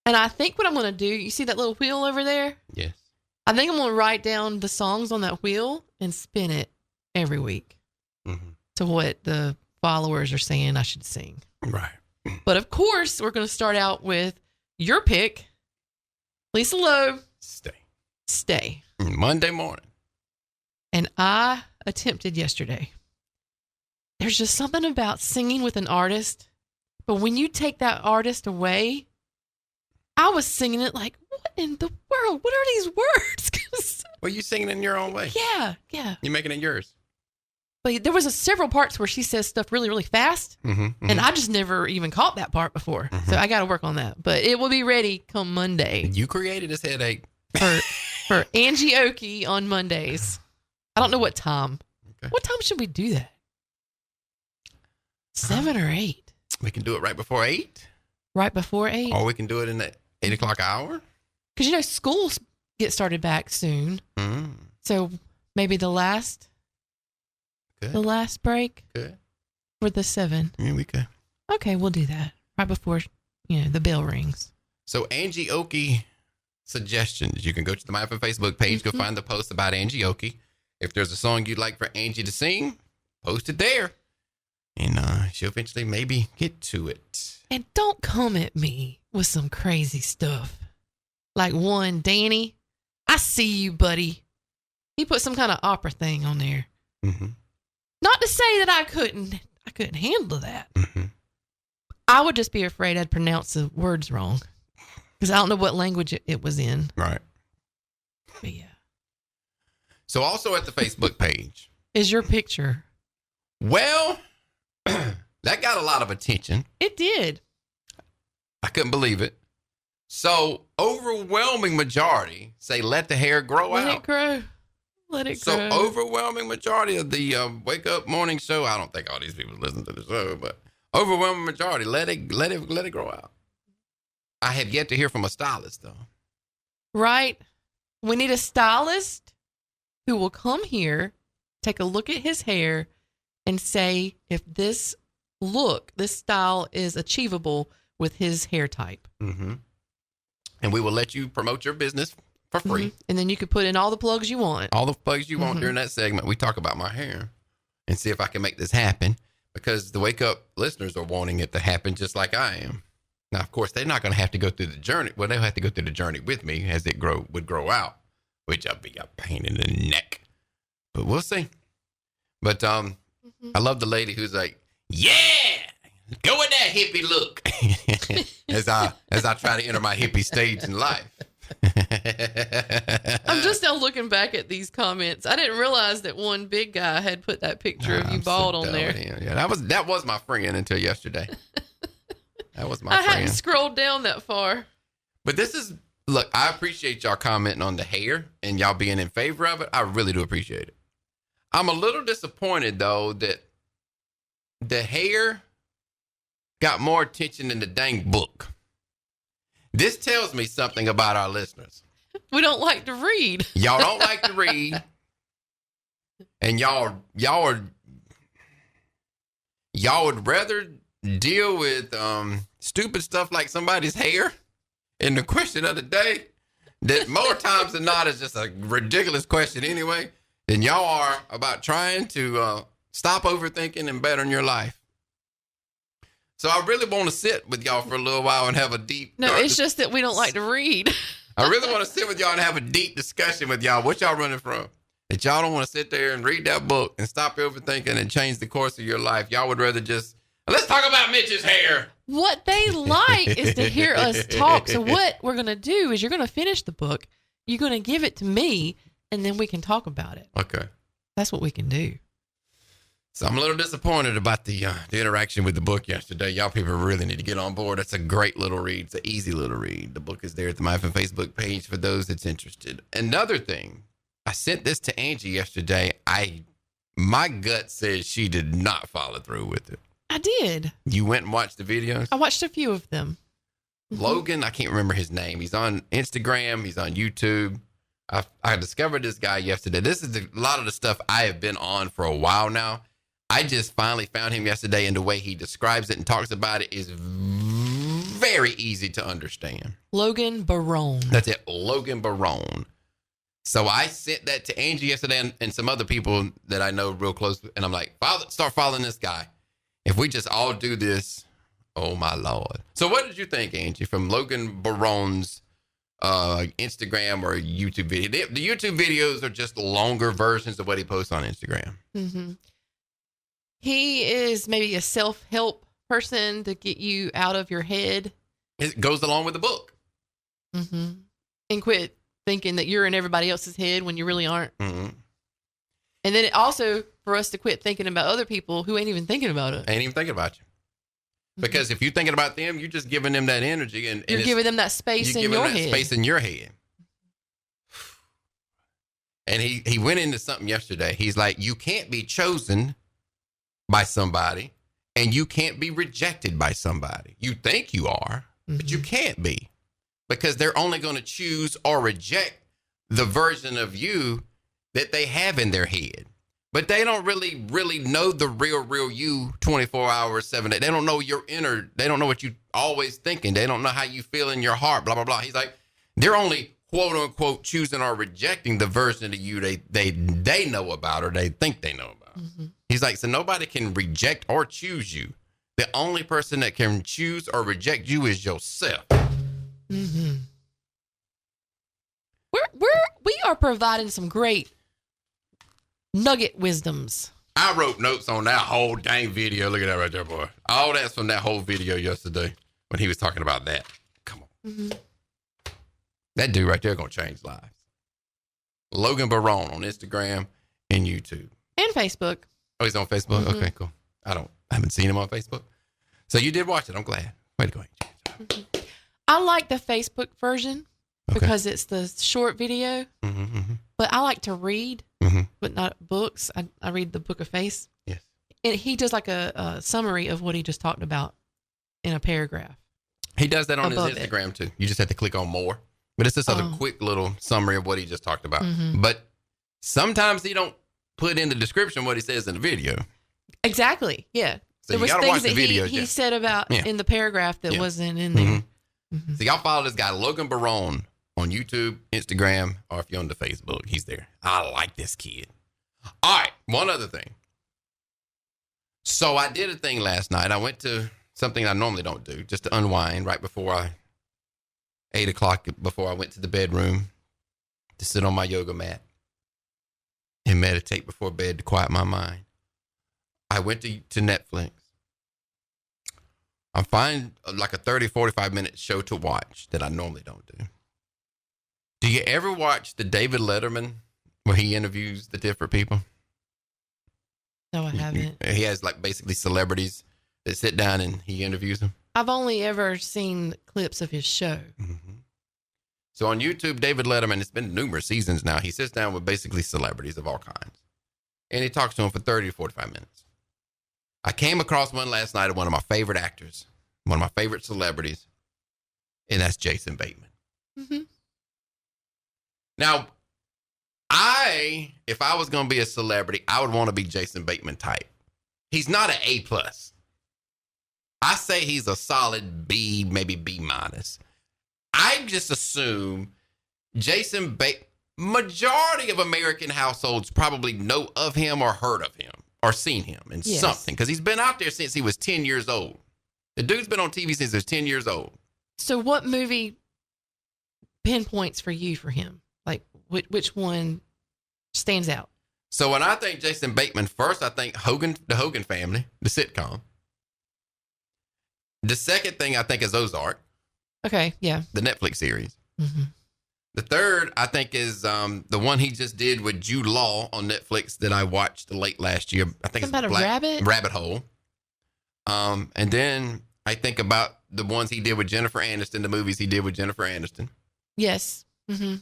And I think what I'm going to do, you see that little wheel over there? Yes. I think I'm going to write down the songs on that wheel and spin it every week to what the followers are saying I should sing. Right. But of course, we're going to start out with your pick, Lisa Loeb, Stay. Monday morning. And I attempted yesterday. There's just something about singing with an artist, but when you take that artist away, I was singing it like, what in the world? What are these words? Well, you singing in your own way. Yeah. You're making it yours. But there was several parts where she says stuff really, really fast, and I just never even caught that part before. So I got to work on that. But it will be ready come Monday. You created this headache. For Angie Okie on Mondays. I don't know what time. Okay. What time should we do that? 7 or 8? We can do it right before 8. Right before 8? Or we can do it in the 8 o'clock hour. Because, schools get started back soon. So maybe the last break for the 7. Yeah, we could. Okay, we'll do that. Right before, the bell rings. So Angie Okie suggestions. You can go to the MyFM Facebook page. Go find the post about Angie Okie. If there's a song you'd like for Angie to sing, post it there. And she'll eventually maybe get to it. And don't come at me with some crazy stuff. Like one, Danny, I see you, buddy. He put some kind of opera thing on there. Not to say that I couldn't handle that. I would just be afraid I'd pronounce the words wrong. Because I don't know what language it was in. Right. But yeah. So also at the Facebook page. Is your picture. Well, that got a lot of attention. It did. I couldn't believe it. So overwhelming majority say let the hair grow out. Let it grow. Let it grow. So overwhelming majority of the Wake Up morning show. I don't think all these people listen to the show, but overwhelming majority let it grow out. I have yet to hear from a stylist though. Right. We need a stylist who will come here, take a look at his hair, and say if this style is achievable with his hair type. And we will let you promote your business for free. And then you could put in all the plugs you want. All the plugs you want during that segment. We talk about my hair and see if I can make this happen because the Wake Up listeners are wanting it to happen just like I am. Now, of course, they're not going to have to go through the journey. Well, they'll have to go through the journey with me as it would grow out, which I'll be a pain in the neck. But we'll see. But I love the lady who's like, yeah, go with that hippie look. as I try to enter my hippie stage in life. I'm just now looking back at these comments. I didn't realize that one big guy had put that picture of you bald on there. Yeah, that was my friend until yesterday. That was my friend. I hadn't scrolled down that far. But look, I appreciate y'all commenting on the hair and y'all being in favor of it. I really do appreciate it. I'm a little disappointed, though, that the hair got more attention than the dang book. This tells me something about our listeners. We don't like to read. Y'all don't like to read. And y'all would rather deal with stupid stuff like somebody's hair and the question of the day that more times than not is just a ridiculous question anyway than y'all are about trying to stop overthinking and bettering your life. So I really want to sit with y'all for a little while and have a deep... No, it's just that we don't like to read. I really want to sit with y'all and have a deep discussion with y'all. What y'all running from? That y'all don't want to sit there and read that book and stop overthinking and change the course of your life. Y'all would rather just, let's talk about Mitch's hair. What they like is to hear us talk. So what we're going to do is you're going to finish the book. You're going to give it to me, and then we can talk about it. Okay. That's what we can do. So I'm a little disappointed about the interaction with the book yesterday. Y'all people really need to get on board. It's a great little read. It's an easy little read. The book is there at the My FM Facebook page for those that's interested. Another thing, I sent this to Angie yesterday. My gut says she did not follow through with it. I did. You went and watched the videos? I watched a few of them. Logan, I can't remember his name. He's on Instagram. He's on YouTube. I discovered this guy yesterday. This is a lot of the stuff I have been on for a while now. I just finally found him yesterday, and the way he describes it and talks about it is very easy to understand. Logan Barone. That's it, Logan Barone. So I sent that to Angie yesterday and some other people that I know real close, and I'm like, start following this guy. If we just all do this, oh my Lord. So what did you think, Angie, from Logan Barone's Instagram or YouTube video? The YouTube videos are just longer versions of what he posts on Instagram. Mm-hmm. He is maybe a self-help person to get you out of your head. It goes along with the book. Mm-hmm. And quit thinking that you're in everybody else's head when you really aren't. Mm-hmm. And then also for us to quit thinking about other people who ain't even thinking about it. Ain't even thinking about you. Because if you're thinking about them, you're just giving them that energy. And you're giving them that space in your head. Space in your head. And he went into something yesterday. He's like, you can't be chosen by somebody, and you can't be rejected by somebody. You think you are, but you can't be, because they're only going to choose or reject the version of you that they have in their head. But they don't really know the real you 24 hours, 7 days. They don't know your inner, they don't know what you always thinking. They don't know how you feel in your heart, blah, blah, blah. He's like, they're only quote unquote choosing or rejecting the version of you they know about or they think they know about. Mm-hmm. He's like, so nobody can reject or choose you. The only person that can choose or reject you is yourself. Mm-hmm. We are providing some great nugget wisdoms. I wrote notes on that whole dang video. Look at that right there, boy. All that's from that whole video yesterday when he was talking about that. Come on. Mm-hmm. That dude right there gonna change lives. Logan Barone on Instagram and YouTube. And Facebook. Oh, he's on Facebook? Mm-hmm. Okay, cool. I haven't seen him on Facebook. So you did watch it. I'm glad. Way to go. Mm-hmm. I like the Facebook version because it's the short video. Mm-hmm, mm-hmm. But I like to read, but not books. I read the Book of Face. Yes. And he does like a summary of what he just talked about in a paragraph. He does that on his Instagram too. You just have to click on more. But it's just a quick little summary of what he just talked about. Mm-hmm. But sometimes he don't put in the description what he says in the video. Exactly. Yeah. So there was things that he said about in the paragraph that wasn't in there. Mm-hmm. Mm-hmm. So y'all follow this guy, Logan Barone, on YouTube, Instagram, or if you're on the Facebook, he's there. I like this kid. All right. One other thing. So I did a thing last night. I went to something I normally don't do, just to unwind right before 8 o'clock, before I went to the bedroom to sit on my yoga mat and meditate before bed to quiet my mind. I went to Netflix. I find like a 30, 45 minute show to watch that I normally don't do. Do you ever watch the David Letterman where he interviews the different people? No, I haven't. He has like basically celebrities that sit down and he interviews them. I've only ever seen clips of his show. Mm-hmm. So on YouTube, David Letterman, it's been numerous seasons now. He sits down with basically celebrities of all kinds. And he talks to them for 30 to 45 minutes. I came across one last night of one of my favorite actors, one of my favorite celebrities, and that's Jason Bateman. Mm-hmm. Now, if I was going to be a celebrity, I would want to be Jason Bateman type. He's not an A+. I say he's a solid B, maybe B-. I just assume Jason Bateman, majority of American households probably know of him or heard of him or seen him in something, because he's been out there since he was 10 years old. The dude's been on TV since he was 10 years old. So what movie pinpoints for you for him? Like which one stands out? So when I think Jason Bateman, first I think the Hogan Family, the sitcom. The second thing I think is Ozark. Okay, yeah. The Netflix series. Mm-hmm. The third I think is the one he just did with Jude Law on Netflix that I watched late last year. I think Something it's about a Rabbit Hole. And then I think about the ones he did with Jennifer Aniston, the movies he did with Jennifer Aniston. Yes. Mm-hmm.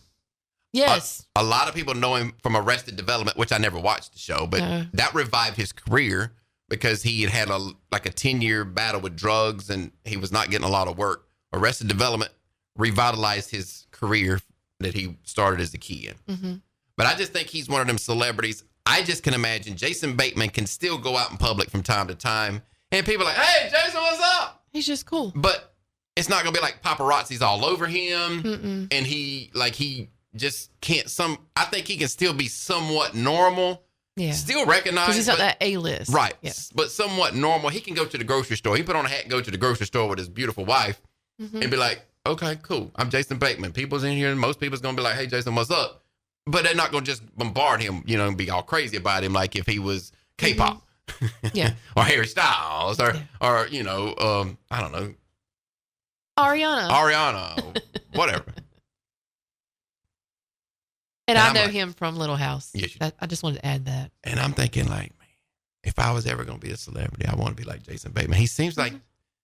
Yes. A lot of people know him from Arrested Development, which I never watched the show, but that revived his career because he had a 10-year battle with drugs and he was not getting a lot of work. Arrested Development revitalized his career that he started as a kid. Mm-hmm. But I just think he's one of them celebrities. I just can imagine Jason Bateman can still go out in public from time to time and people are like, hey, Jason, what's up? He's just cool. But it's not going to be like paparazzi's all over him. Mm-mm. And he just can't I think he can still be somewhat normal. Yeah. Still recognized. Because he's not that A-list. Right. Yeah. But somewhat normal. He can go to the grocery store. He put on a hat and go to the grocery store with his beautiful wife and be like, okay, cool. I'm Jason Bateman. People's in here. And most people's going to be like, hey, Jason, what's up? But they're not going to just bombard him, and be all crazy about him like if he was K-pop. Yeah. Or Harry Styles or I don't know. Ariana. Whatever. And I I'm know like, him from Little House. Yes, you do. I just wanted to add that. And I'm thinking like, man, if I was ever going to be a celebrity, I want to be like Jason Bateman. He seems like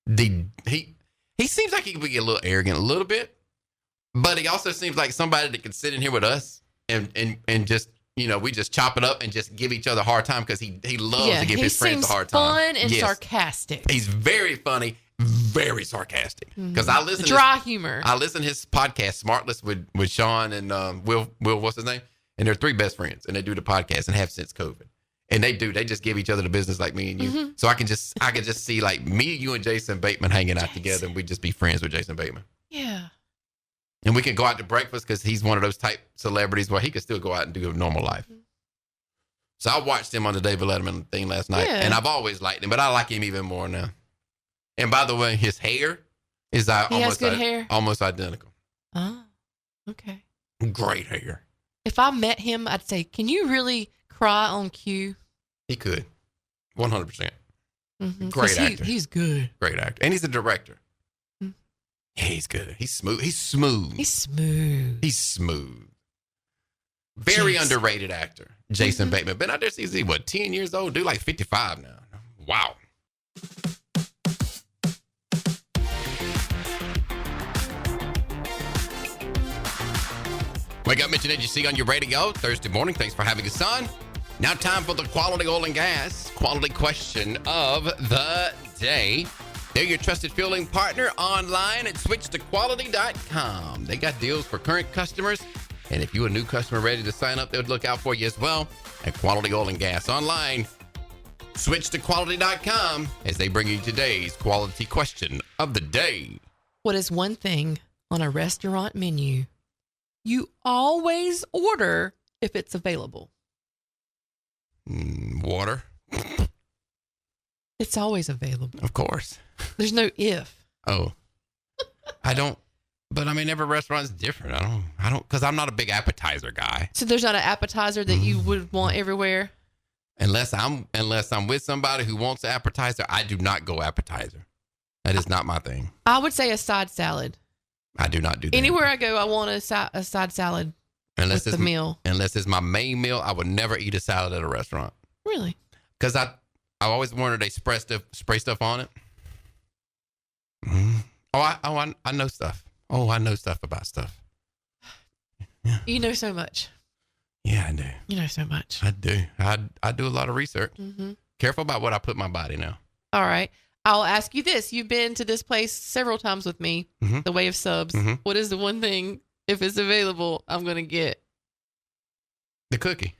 he seems like he could be a little arrogant a little bit, but he also seems like somebody that can sit in here with us and just, we just chop it up and just give each other a hard time because he loves to give his friends a hard time. He seems fun and sarcastic. He's very funny, very sarcastic. Because I listen dry humor. I listen to his podcast, Smartless, with Sean and Will, what's his name? And they're three best friends, and they do the podcast and have since COVID. And they just give each other the business like me and you. So I can just see like me, you, and Jason Bateman hanging out together, and we just be friends with Jason Bateman. Yeah. And we can go out to breakfast because he's one of those type celebrities where he could still go out and do a normal life. So I watched him on the David Letterman thing last night, and I've always liked him, but I like him even more now. And by the way, his hair is hair? almost identical. Oh, okay. Great hair. If I met him, I'd say, can you really cry on cue? He could. 100%. Mm-hmm. Great actor. He's good. Great actor. And he's a director. Mm. Yeah, he's good. He's smooth. He's smooth. He's smooth. Very underrated actor, Jason Bateman. Been out there since he, 10 years old? Dude, like 55 now. Wow. Wake Up, Mitch and AGC on your radio Thursday morning. Thanks for having us on. Now time for the quality oil and gas quality question of the day. They're your trusted fueling partner online at switchtoquality.com. They got deals for current customers. And if you're a new customer ready to sign up, they would look out for you as well at Quality Oil and Gas online. Switchtoquality.com as they bring you today's quality question of the day. What is one thing on a restaurant menu you always order if it's available? Water. It's always available. Of course. There's no if. Oh. I don't. But I mean, every restaurant's different. I don't, because I'm not a big appetizer guy. So there's not an appetizer that you would want everywhere? Unless I'm with somebody who wants an appetizer, I do not go appetizer. That is not my thing. I would say a side salad. I do not do that. Anywhere I go, I want a side salad with the meal. Unless it's my main meal, I would never eat a salad at a restaurant. Really? Because I always wanted they spray stuff on it. Mm-hmm. I know stuff. Oh, I know stuff about stuff. Yeah. You know so much. Yeah, I do. You know so much. I do. I do a lot of research. Mm-hmm. Careful about what I put in my body now. All right. I'll ask you this. You've been to this place several times with me, the Way of Subs. Mm-hmm. What is the one thing, if it's available, I'm going to get? The cookie.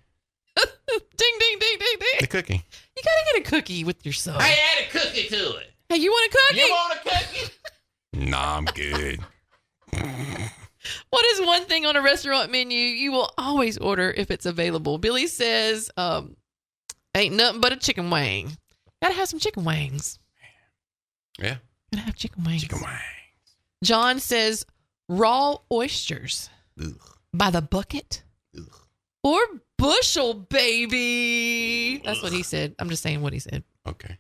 Ding, ding, ding, ding, ding. The cookie. You got to get a cookie with your sub. I add a cookie to it. Hey, you want a cookie? You want a cookie? Nah, I'm good. What is one thing on a restaurant menu you will always order if it's available? Billy says, ain't nothing but a chicken wing. Gotta have some chicken wings. Yeah. Gotta have chicken wings. Chicken wings. John says, raw oysters Ugh. by the bucket Ugh. or bushel, baby. That's what he said. I'm just saying what he said. Okay.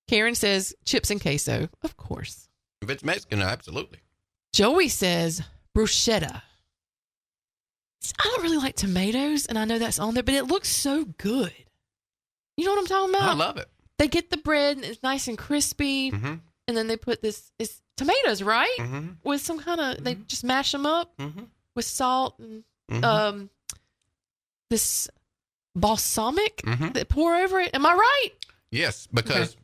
Karen says chips and queso. Of course. If it's Mexican, absolutely. Joey says bruschetta. I don't really like tomatoes, and I know that's on there, but it looks so good. You know what I'm talking about? I love it. They get the bread, and it's nice and crispy, Mm-hmm. and then they put it's tomatoes, right? Mm-hmm. With some kind of, they just mash them up Mm-hmm. with salt and Mm-hmm. this balsamic Mhm. that pour over it. Am I right? Yes, because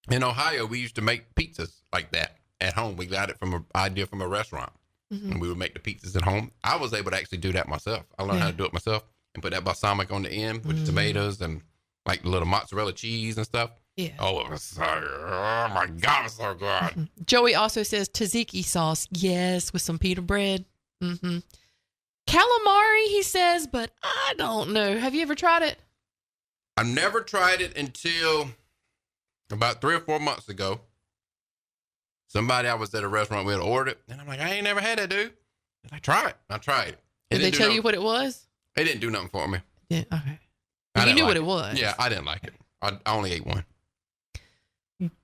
in Ohio, we used to make pizzas like that at home. We got it from an idea from a restaurant. Mhm. And we would make the pizzas at home. I was able to actually do that myself. I learned how to do it myself and put that balsamic on the end with the tomatoes and like the little mozzarella cheese and stuff. Yeah. Oh, it was so, oh my God, it's so good. Joey also says tzatziki sauce. Yes, with some pita bread. Mm-hmm. Calamari, he says, but I don't know. Have you ever tried it? I never tried it until about 3 or 4 months ago. Somebody, I was at a restaurant, we had ordered it, and I'm like, I ain't never had that, dude. And I tried it. I tried it. Did they tell you what it was? It didn't do nothing for me. Yeah, okay. I You didn't knew like what it was. Yeah, I didn't like it. I only ate one.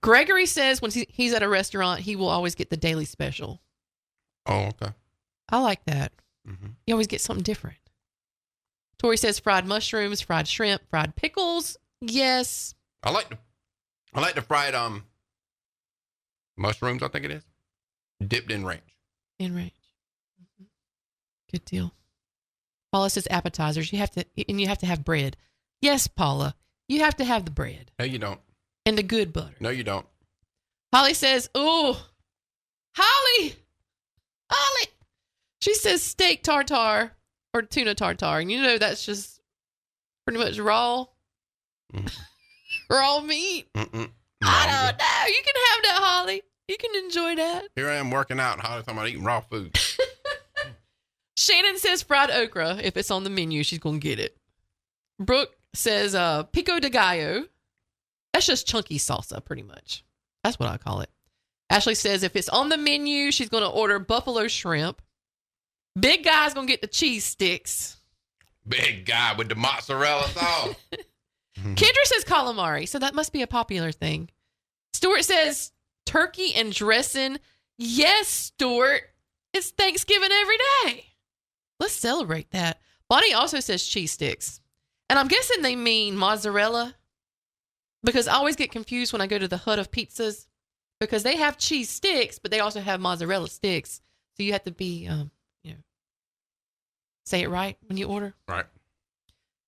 Gregory says when he's at a restaurant, he will always get the daily special. Oh, okay. I like that. Mm-hmm. You always get something different. Tori says fried mushrooms, fried shrimp, fried pickles. Yes. I like the fried mushrooms, I think it is. Dipped in ranch. In range. Mhm. Good deal. Paula says appetizers. You have to have bread. Yes, Paula. You have to have the bread No, you don't. and the good butter. No, you don't. Holly says, ooh, Holly. She says steak tartare or tuna tartare. And you know that's just pretty much raw. Raw meat. Mm-mm. No, I I'm don't good. know. You can have that, Holly. You can enjoy that. Here I am working out and Holly's talking about eating raw food. Shannon says fried okra. If it's on the menu, she's going to get it. Brooke says pico de gallo. That's just chunky salsa, pretty much. That's what I call it. Ashley says if it's on the menu, she's going to order buffalo shrimp. Big guy's going to get the cheese sticks. Big guy with the mozzarella sauce. Kendra says calamari, so that must be a popular thing. Stuart says turkey and dressing. Yes, Stuart. It's Thanksgiving every day. Let's celebrate that. Bonnie also says cheese sticks. And I'm guessing they mean mozzarella because I always get confused when I go to the Hut of Pizzas because they have cheese sticks, but they also have mozzarella sticks. So you have to be, say it right when you order. Right.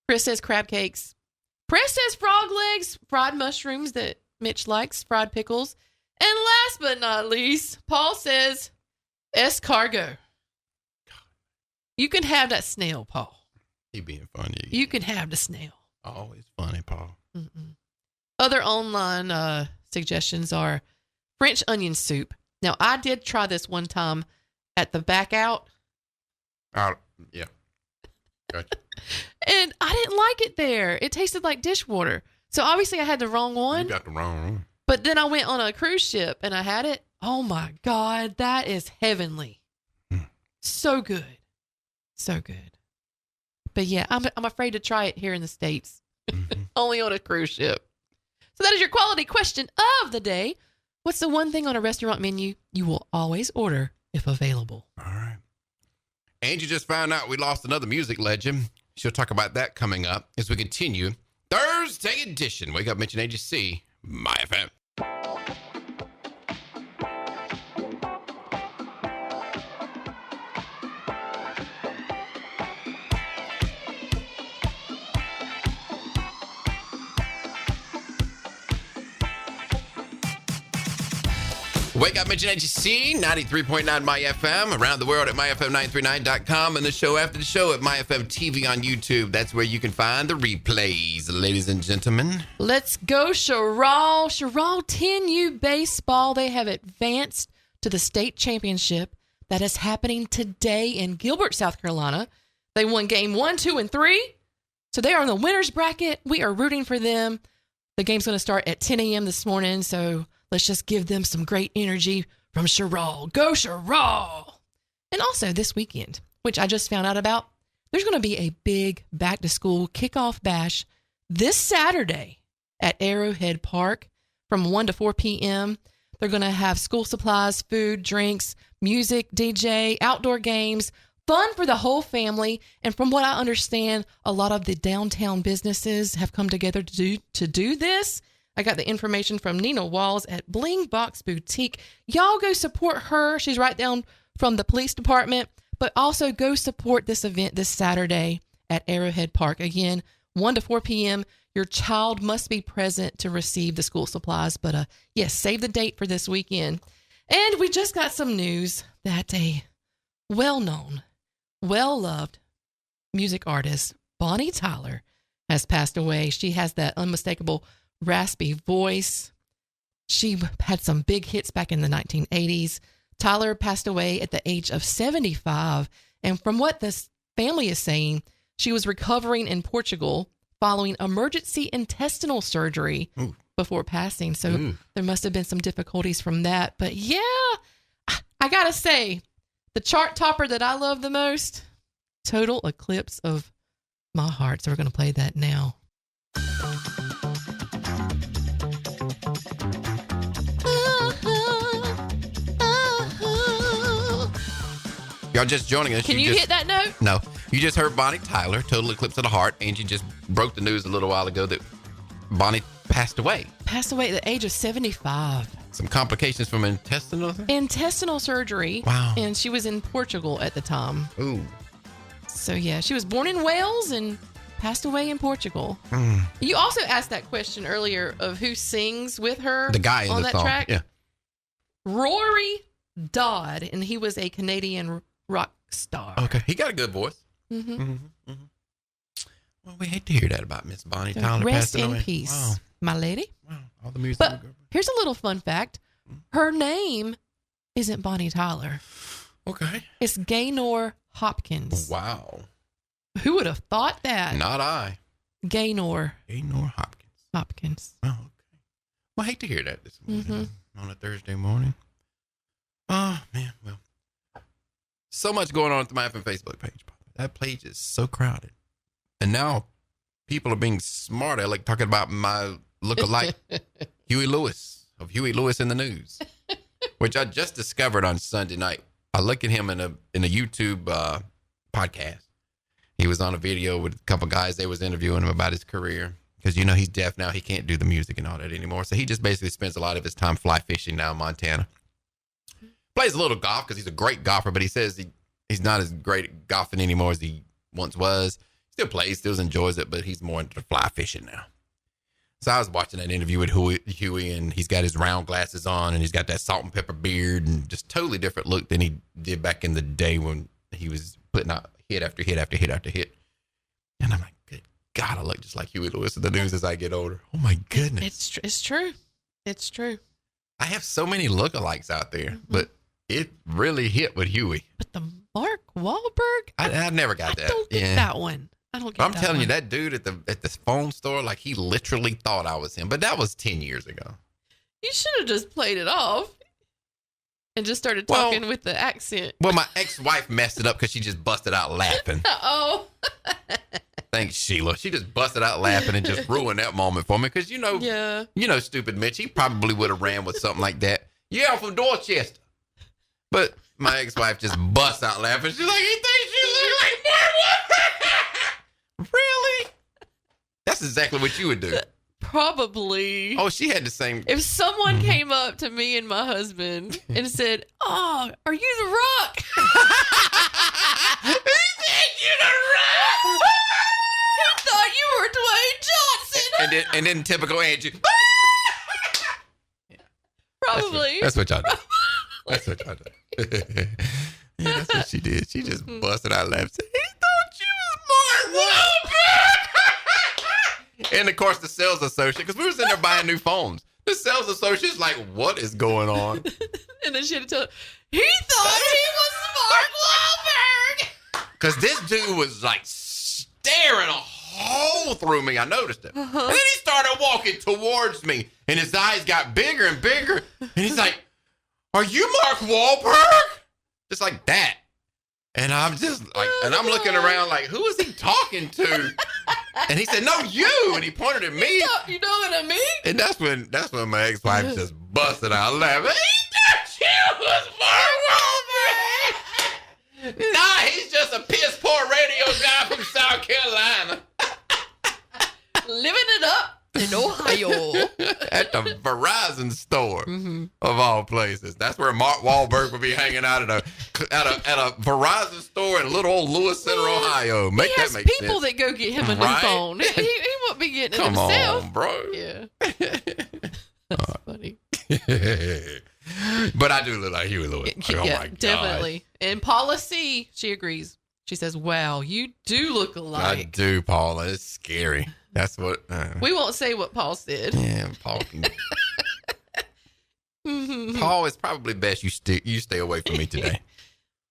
Chris says crab cakes. Press says frog legs, fried mushrooms that Mitch likes, fried pickles. And last but not least, Paul says escargot. You can have that snail, Paul. He being funny. You can have the snail. Always funny, Paul. Mm-mm. Other online suggestions are French onion soup. Now, I did try this one time at the Back Out, Yeah. Gotcha. and I didn't like it there. It tasted like dishwater. So obviously I had the wrong You one. got the wrong one. But then I went on a cruise ship and I had it. Oh my God, that is heavenly. So good. So good. But yeah, I'm afraid to try it here in the States. Only on a cruise ship. So that is your quality question of the day. What's the one thing on a restaurant menu you will always order if available? All right. Angie just found out we lost another music legend. She'll talk about that coming up as we continue. Thursday edition. Wake Up, Mitch and AGC, My FM. Wake Up, Mitch and AGC, 93.9 My FM, around the world at myfm939.com, and the show after the show at MyFM TV on YouTube. That's where you can find the replays, ladies and gentlemen. Let's go, Sherrall. Sherrall 10U baseball. They have advanced to the state championship that is happening today in Gilbert, South Carolina. They won game 1, 2, and 3. So they are in the winner's bracket. We are rooting for them. The game's going to start at 10 a.m. this morning, so let's just give them some great energy from Sherrall. Go Sherrall! And also this weekend, which I just found out about, there's going to be a big back-to-school kickoff bash this Saturday at Arrowhead Park from 1 to 4 p.m. They're going to have school supplies, food, drinks, music, DJ, outdoor games, fun for the whole family. And from what I understand, a lot of the downtown businesses have come together to do this. I got the information from Nina Walls at Bling Box Boutique. Y'all go support her. She's right down from the police department. But also go support this event this Saturday at Arrowhead Park. Again, 1 to 4 p.m. Your child must be present to receive the school supplies. But yes, save the date for this weekend. And we just got some news that a well-known, well-loved music artist, Bonnie Tyler, has passed away. She has that unmistakable raspy voice. She had some big hits back in the 1980s. Tyler passed away at the age of 75. And from what this family is saying, she was recovering in Portugal following emergency intestinal surgery before passing. So there must have been some difficulties from that. But yeah, I got to say, the chart topper that I love the most, Total Eclipse of My Heart. So we're going to play that now. Y'all just joining us. Can you hit that note? No. You just heard Bonnie Tyler, Total Eclipse of the Heart. Angie just broke the news a little while ago that Bonnie passed away. Passed away at the age of 75. Some complications from Intestinal surgery. Wow. And she was in Portugal at the time. Ooh. So yeah, she was born in Wales and passed away in Portugal. You also asked that question earlier of who sings with her. The guy in on the that song. track. Yeah. Rory Dodd, and he was a Canadian rock star. Okay. He got a good voice. Well, we hate to hear that about Miss Bonnie Tyler Rest passing in away. peace, Wow. my lady. Wow. All the music. But here's a little fun fact. Her name isn't Bonnie Tyler. Okay. It's Gaynor Hopkins. Wow. Who would have thought that? Not I. Gaynor Hopkins. Hopkins. Oh, okay. Well, I hate to hear that this morning on a Thursday morning. Oh, man. Well, so much going on at the My FM Facebook page. That page is so crowded. And now people are being smart. I like talking about my lookalike, Huey Lewis, of Huey Lewis in the News, which I just discovered on Sunday night. I look at him in a YouTube podcast. He was on a video with a couple guys. They was interviewing him about his career because, you know, he's deaf now. He can't do the music and all that anymore. So he just basically spends a lot of his time fly fishing now in Montana. Plays a little golf because he's a great golfer, but he says he's not as great at golfing anymore as he once was. Still plays, still enjoys it, but he's more into fly fishing now. So I was watching that interview with Huey, and he's got his round glasses on, and he's got that salt and pepper beard, and just totally different look than he did back in the day when he was putting out hit after hit after hit after hit. And I'm like, good God, I look just like Huey Lewis in the News as I get older. Oh my goodness. It's true. It's true. I have so many lookalikes out there, but it really hit with Huey. But the Mark Wahlberg? I never got that. I don't get that one. I don't get I'm that telling one. you, that dude at the phone store, like he literally thought I was him. But that was 10 years ago. You should have just played it off and just started talking with the accent. Well, my ex-wife messed it up because she just busted out laughing. Oh. Thanks, Sheila. She just busted out laughing and just ruined that moment for me. Because, you know, stupid Mitch, he probably would have ran with something like that. Yeah, I'm from Dorchester. But my ex-wife just busts out laughing. She's like, he thinks you look like Mark Wahlberg. Really? That's exactly what you would do. Probably. Oh, she had the same. If someone came up to me and my husband and said, "Oh, are you the Rock?" He said you the Rock. I thought you were Dwayne Johnson. And then typical Angie. Probably. That's what y'all do. That's what y'all do. Yeah, that's what she did. She just busted out laughing. He thought you was Mark Wahlberg. And of course, the sales associate, because we were sitting there buying new phones. The sales associate's like, "What is going on?" And then she had to tell her, he thought he was Mark Wahlberg. Because this dude was like staring a hole through me. I noticed it. And then he started walking towards me, and his eyes got bigger and bigger. And he's like, are you Mark Wahlberg? Just like that. And I'm just like, and I'm looking around like, who is he talking to? And he said, no, you. And he pointed at me. You know what I mean? And that's when my ex-wife just busted out laughing. Ain't that you, Mark Wahlberg? Nah, he's just a piss poor radio guy from South Carolina. Living it up in Ohio. At the Verizon store of all places. That's where Mark Wahlberg would be hanging out at a Verizon store in little old Lewis Center, Ohio. Make he that has make people sense. that go get him a new Right? phone. He won't be getting it Come himself. on, bro. Yeah. That's funny. But I do look like Huey Lewis. Like, oh my God. Definitely. And Paula C., she agrees. She says, wow, you do look alike. I do, Paula. It's scary. That's what. We won't say what Paul said. Yeah, Paul. Paul, it's probably best you stay away from me today.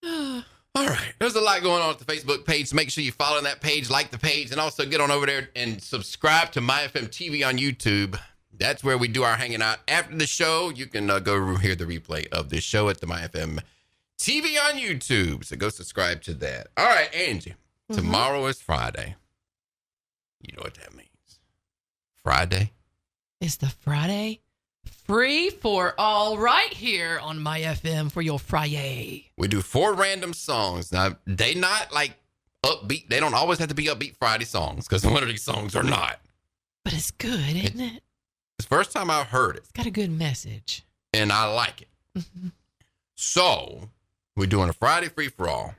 All right. There's a lot going on at the Facebook page. Make sure you follow that page, like the page, and also get on over there and subscribe to MyFM TV on YouTube. That's where we do our hanging out. After the show, you can go hear the replay of this show at the MyFM TV on YouTube. So go subscribe to that. All right, Angie. Tomorrow is Friday. You know what that means. Friday. It's the Friday free for all right here on My FM for your Friday. We do 4 random songs. Now, they not like upbeat. They don't always have to be upbeat Friday songs because one of these songs are not. But it's good, isn't it? It's the first time I've heard it. It's got a good message. And I like it. So, we're doing a Friday free for all.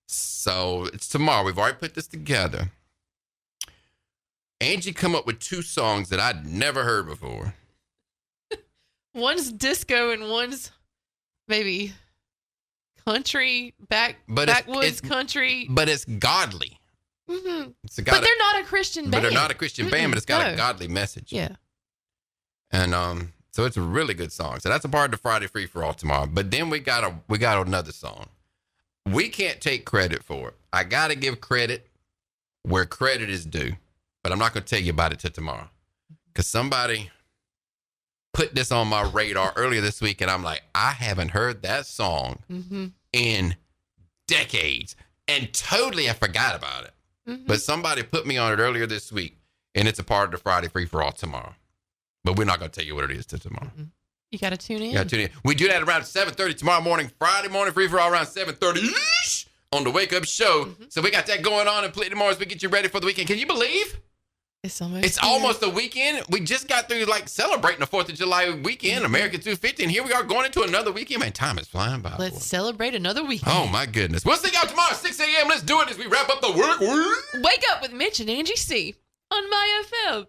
So, it's tomorrow. We've already put this together. Angie come up with 2 songs that I'd never heard before. One's disco and one's maybe country, backwoods country. But it's godly. Mm-hmm. But they're not a Christian band. But they're not a Christian band, but it's got a godly message. Yeah. And so it's a really good song. So that's a part of the Friday free for all tomorrow. But then we got another song. We can't take credit for it. I got to give credit where credit is due. But I'm not going to tell you about it till tomorrow. Because somebody put this on my radar earlier this week, and I'm like, I haven't heard that song in decades. And totally I forgot about it. But somebody put me on it earlier this week, and it's a part of the Friday free for all tomorrow. But we're not going to tell you what it is till tomorrow. You got to tune in. You got to tune in. We do that around 7:30 tomorrow morning, Friday morning free for all around 7:30 on the Wake Up Show. So we got that going on and plenty more as we get you ready for the weekend. Can you believe? It's almost the weekend. We just got through like celebrating the 4th of July weekend, America 250, and here we are going into another weekend. Man, time is flying by. Let's celebrate another weekend. Oh, my goodness. We'll see y'all tomorrow at 6 a.m. Let's do it as we wrap up the work. Wake up with Mitch and Angie C. on My FM.